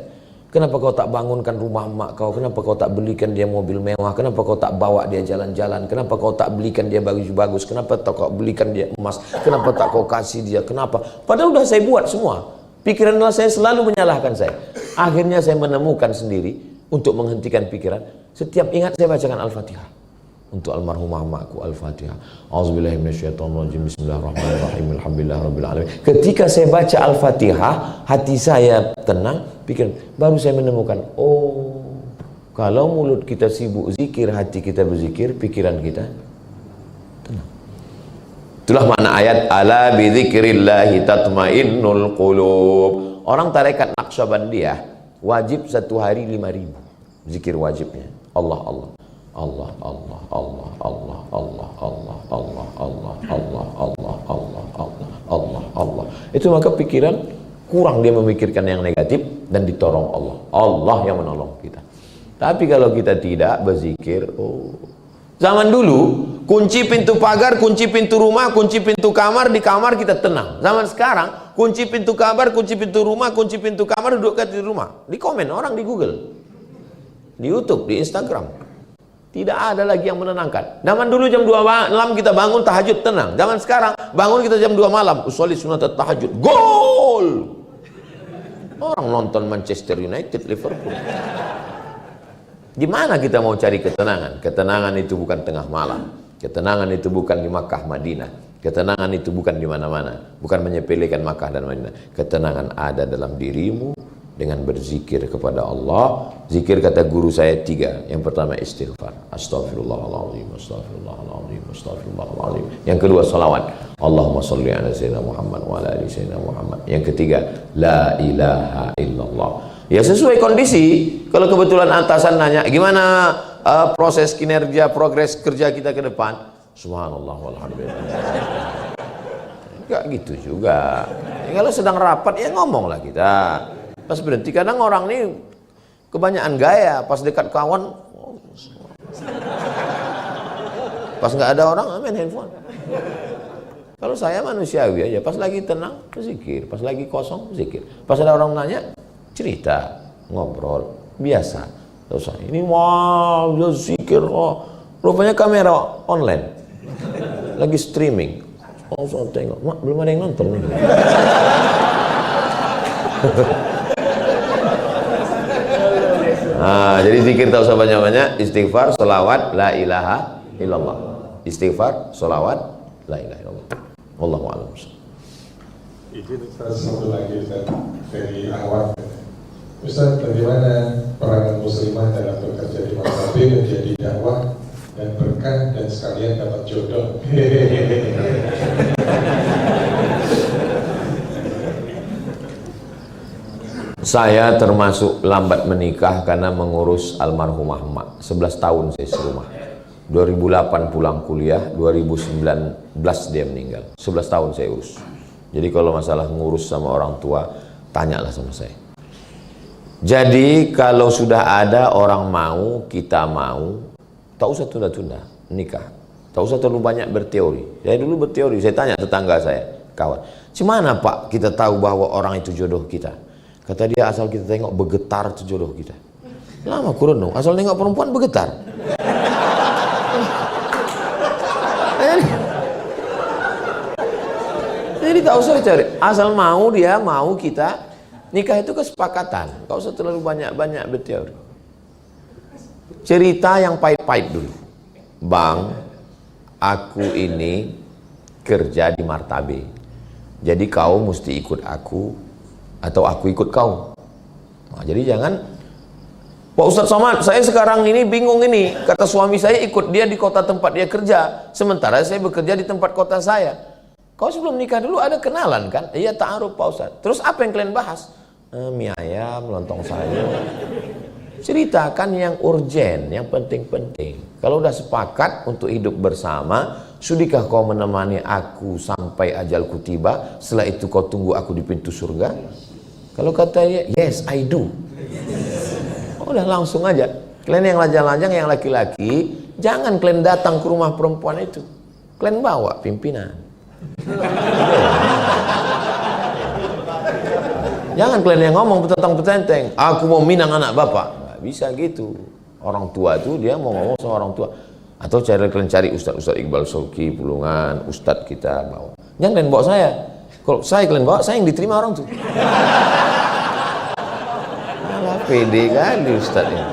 Kenapa kau tak bangunkan rumah mak kau? Kenapa kau tak belikan dia mobil mewah? Kenapa kau tak bawa dia jalan-jalan? Kenapa kau tak belikan dia baju-bagus? Kenapa tak kau belikan dia emas? Kenapa tak kau kasih dia? Kenapa? Padahal udah saya buat semua. Pikiranlah saya selalu menyalahkan saya. Akhirnya saya menemukan sendiri untuk menghentikan pikiran. Setiap ingat saya bacakan Al-Fatihah. Untuk almarhumah makku Al-Fatihah. Auzubillahi minasyaitonirrajim. Bismillahirrahmanirrahim. Alhamdulillahirabbil alamin. Ketika saya baca Al-Fatihah, hati saya tenang, pikiran baru saya menemukan, oh, kalau mulut kita sibuk zikir, hati kita berzikir, pikiran kita tenang. Itulah makna ayat ala bidzikrillahi tatmainnul qulub. Orang tarekat Naqsyabandiyah wajib satu hari 5.000 zikir wajibnya. Allah Allah. Allah Allah Allah Allah Allah Allah Allah Allah Allah Allah Allah Allah Allah Allah. Itu maka pikiran kurang dia memikirkan yang negatif dan ditolong Allah. Allah yang menolong kita. Tapi kalau kita tidak berzikir, oh. Zaman dulu kunci pintu pagar, kunci pintu rumah, kunci pintu kamar, di kamar kita tenang. Zaman sekarang kunci pintu kamar, kunci pintu rumah, kunci pintu kamar, duduk di rumah. Di komen orang di Google, di YouTube, di Instagram. Tidak ada lagi yang menenangkan. Zaman dulu jam 2 malam kita bangun tahajud tenang. Zaman sekarang bangun kita jam 2 malam usolli sunat tahajud. Gol! Orang nonton Manchester United, Liverpool. Di mana kita mau cari ketenangan? Ketenangan itu bukan tengah malam. Ketenangan itu bukan di Makkah, Madinah. Ketenangan itu bukan di mana-mana. Bukan menyepelekan Makkah dan Madinah. Ketenangan ada dalam dirimu. Dengan berzikir kepada Allah. Zikir kata guru saya 3. Yang pertama istighfar, astaghfirullahaladzim, astaghfirullahaladzim, astaghfirullahaladzim. Yang kedua salawat, Allahumma sholli ala sayyidina Muhammad wa ala ali sayyidina Muhammad. Yang ketiga la ilaha illallah. Ya sesuai kondisi. Kalau kebetulan atasan nanya gimana proses kinerja, progres kerja kita ke depan, subhanallah walhamdulillah. Enggak gitu juga ya, kalau sedang rapat ya ngomonglah kita. Pas berhenti, kadang orang ini kebanyakan gaya, pas dekat kawan, pas nggak ada orang, main handphone. Kalau saya manusiawi aja, pas lagi tenang, zikir, pas lagi kosong, zikir. Pas ada orang nanya, cerita, ngobrol, biasa. Terus ini wow, dia zikir, oh, rupanya kamera online, lagi streaming. Oh, saya tengok, mak belum ada yang nonton nih. Nah, jadi zikir tak usah banyak-banyak, istighfar, salawat, la ilaha illallah. Istighfar, salawat, la ilaha illallah. Wallahu a'lam. Izin Ustaz, satu lagi Ustaz, dari awal. Ustaz, bagaimana peranan muslimah dalam bekerja di Makkah menjadi dakwah dan berkah dan sekalian dapat jodoh? Saya termasuk lambat menikah karena mengurus almarhumah mak. 11 tahun saya serumah. 2008 pulang kuliah, 2019 dia meninggal. 11 tahun saya urus. Jadi kalau masalah ngurus sama orang tua, tanyalah sama saya. Jadi kalau sudah ada orang mau, kita mau, tak usah tunda-tunda nikah. Tak usah terlalu banyak berteori. Saya dulu berteori, saya tanya tetangga saya, kawan, gimana Pak kita tahu bahwa orang itu jodoh kita? Kata dia, asal kita tengok bergetar itu jodoh kita. Lama kurun dong, asal tengok perempuan bergetar. Jadi tak usah cari, asal mau dia, mau kita. Nikah itu kesepakatan, tak usah terlalu banyak-banyak berteori. Cerita yang pahit-pahit dulu. Bang, aku ini kerja di Martabe. Jadi kau mesti ikut aku, atau aku ikut kau. Nah, jadi jangan, Pak Ustadz Somad, saya sekarang ini bingung ini. Kata suami saya ikut dia di kota tempat dia kerja, sementara saya bekerja di tempat kota saya. Kau sebelum nikah dulu ada kenalan kan? Iya, ta'aruf Pak Ustadz. Terus apa yang kalian bahas? Mie ayam, lontong sayur. Ceritakan yang urgen, yang penting-penting. Kalau udah sepakat untuk hidup bersama, sudikah kau menemani aku sampai ajalku tiba? Setelah itu kau tunggu aku di pintu surga? Kalau katanya yes I do, udah langsung aja. Kalian yang lajang-lajang, yang laki-laki, jangan kalian datang ke rumah perempuan itu, kalian bawa pimpinan. Jangan kalian yang ngomong petentang-petenteng, aku mau minang anak bapak. Nggak bisa gitu. Orang tua itu dia mau ngomong sama orang tua. Atau kalian cari Ustadz Iqbal Sulki, Pulungan, Ustadz kita bawa. Jangan kalian bawa saya. Kalau saya kalian bawa, saya yang diterima orang tuh. Malah pede kali Ustadznya.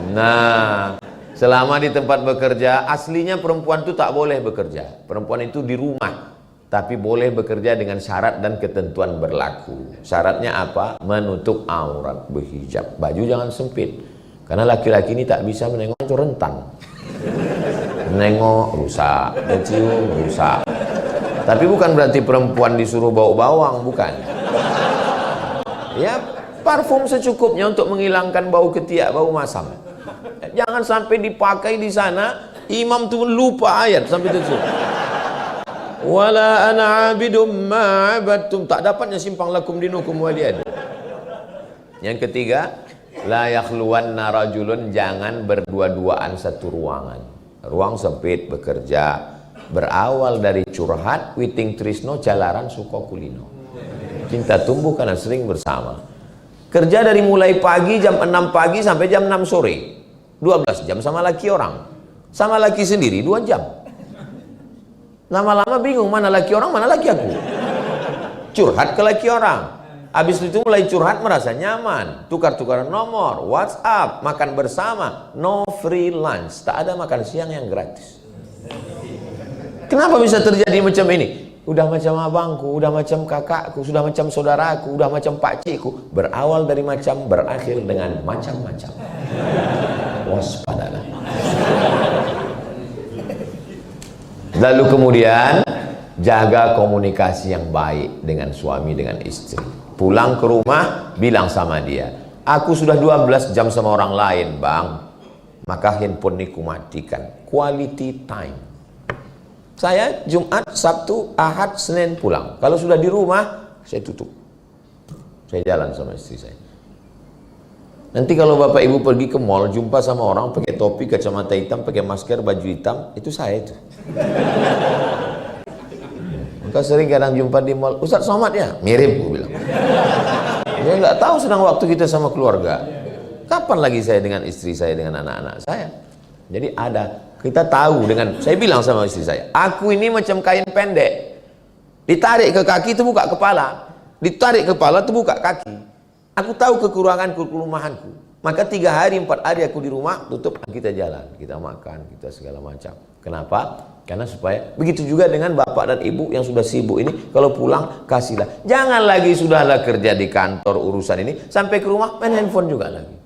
Nah, selama di tempat bekerja, aslinya perempuan itu tak boleh bekerja. Perempuan itu di rumah, tapi boleh bekerja dengan syarat dan ketentuan berlaku. Syaratnya apa? Menutup aurat, berhijab. Baju jangan sempit, karena laki-laki ini tak bisa menengok itu rentan. Menengok rusak, mencium rusak. Tapi bukan berarti perempuan disuruh bau bawang, bukan. Ya, parfum secukupnya untuk menghilangkan bau ketiak, bau masam. Jangan sampai dipakai di sana, imam tuh lupa ayat sampai itu. Wala ana abidum ma abadtum, tak dapatnya simpang lakum dinukum waliyad. Yang ketiga, la yakhluwanna rajulun, jangan berdua-duaan satu ruangan. Ruang sempit bekerja, berawal dari curhat, witing trisno, jalaran suko kulino. Cinta tumbuh karena sering bersama. Kerja dari mulai pagi jam 6 pagi sampai jam 6 sore. 12 jam sama laki orang. Sama laki sendiri 2 jam. Lama-lama bingung mana laki orang, mana laki aku. Curhat ke laki orang. Habis itu mulai curhat merasa nyaman. Tukar-tukaran nomor, WhatsApp, makan bersama. No free lunch. Tak ada makan siang yang gratis. Kenapa bisa terjadi macam ini? Udah macam abangku, udah macam kakakku, sudah macam saudaraku, udah macam pakcikku. Berawal dari macam, berakhir dengan macam-macam. Waspadalah. Lalu kemudian jaga komunikasi yang baik dengan suami, dengan istri. Pulang ke rumah, bilang sama dia, aku sudah 12 jam sama orang lain bang, maka handphone ini kumatikan. Quality time. Saya Jumat, Sabtu, Ahad, Senin pulang. Kalau sudah di rumah, saya tutup. Saya jalan sama istri saya. Nanti kalau bapak ibu pergi ke mall, jumpa sama orang pakai topi, kacamata hitam, pakai masker, baju hitam, itu saya itu. Maka sering kadang jumpa di mall, Ustadz Somad ya? Mirip, gue bilang. Dia nggak tahu sedang waktu kita sama keluarga. Kapan lagi saya dengan istri saya, dengan anak-anak saya? Jadi ada, kita tahu dengan, saya bilang sama istri saya, aku ini macam kain pendek. Ditarik ke kaki, terbuka kepala. Ditarik kepala, terbuka kaki. Aku tahu kekuranganku, kelemahanku. Maka 3 hari, 4 hari aku di rumah, tutup, kita jalan, kita makan, kita segala macam. Kenapa? Karena supaya, begitu juga dengan bapak dan ibu yang sudah sibuk ini, kalau pulang, kasihlah. Jangan lagi sudahlah kerja di kantor urusan ini, sampai ke rumah, main handphone juga lagi.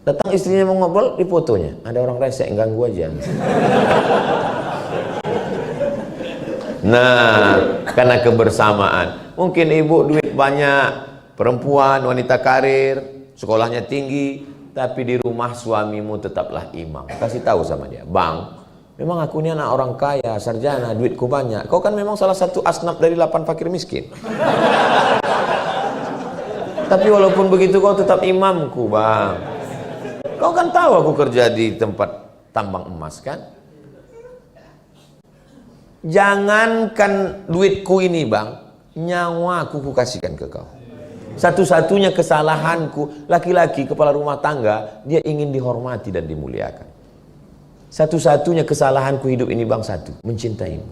Datang istrinya mau ngobrol, di fotonya. Ada orang resek, ganggu aja. Nah, karena kebersamaan. Mungkin ibu duit banyak, perempuan, wanita karir, sekolahnya tinggi, tapi di rumah suamimu tetaplah imam. Kasih tahu sama dia, bang, memang aku ini anak orang kaya, sarjana, duitku banyak. Kau kan memang salah satu asnaf dari 8 fakir miskin. Tapi walaupun begitu kau tetap imamku, bang. Kau kan tahu aku kerja di tempat tambang emas kan? Jangankan duitku ini bang, nyawaku ku kasihkan ke kau. Satu-satunya kesalahanku, laki-laki kepala rumah tangga, dia ingin dihormati dan dimuliakan. Satu-satunya kesalahanku hidup ini bang, satu, mencintaimu.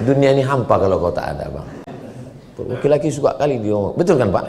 Dunia ini hampa kalau kau tak ada bang. Laki-laki suka kali dia ngomong, betul kan pak?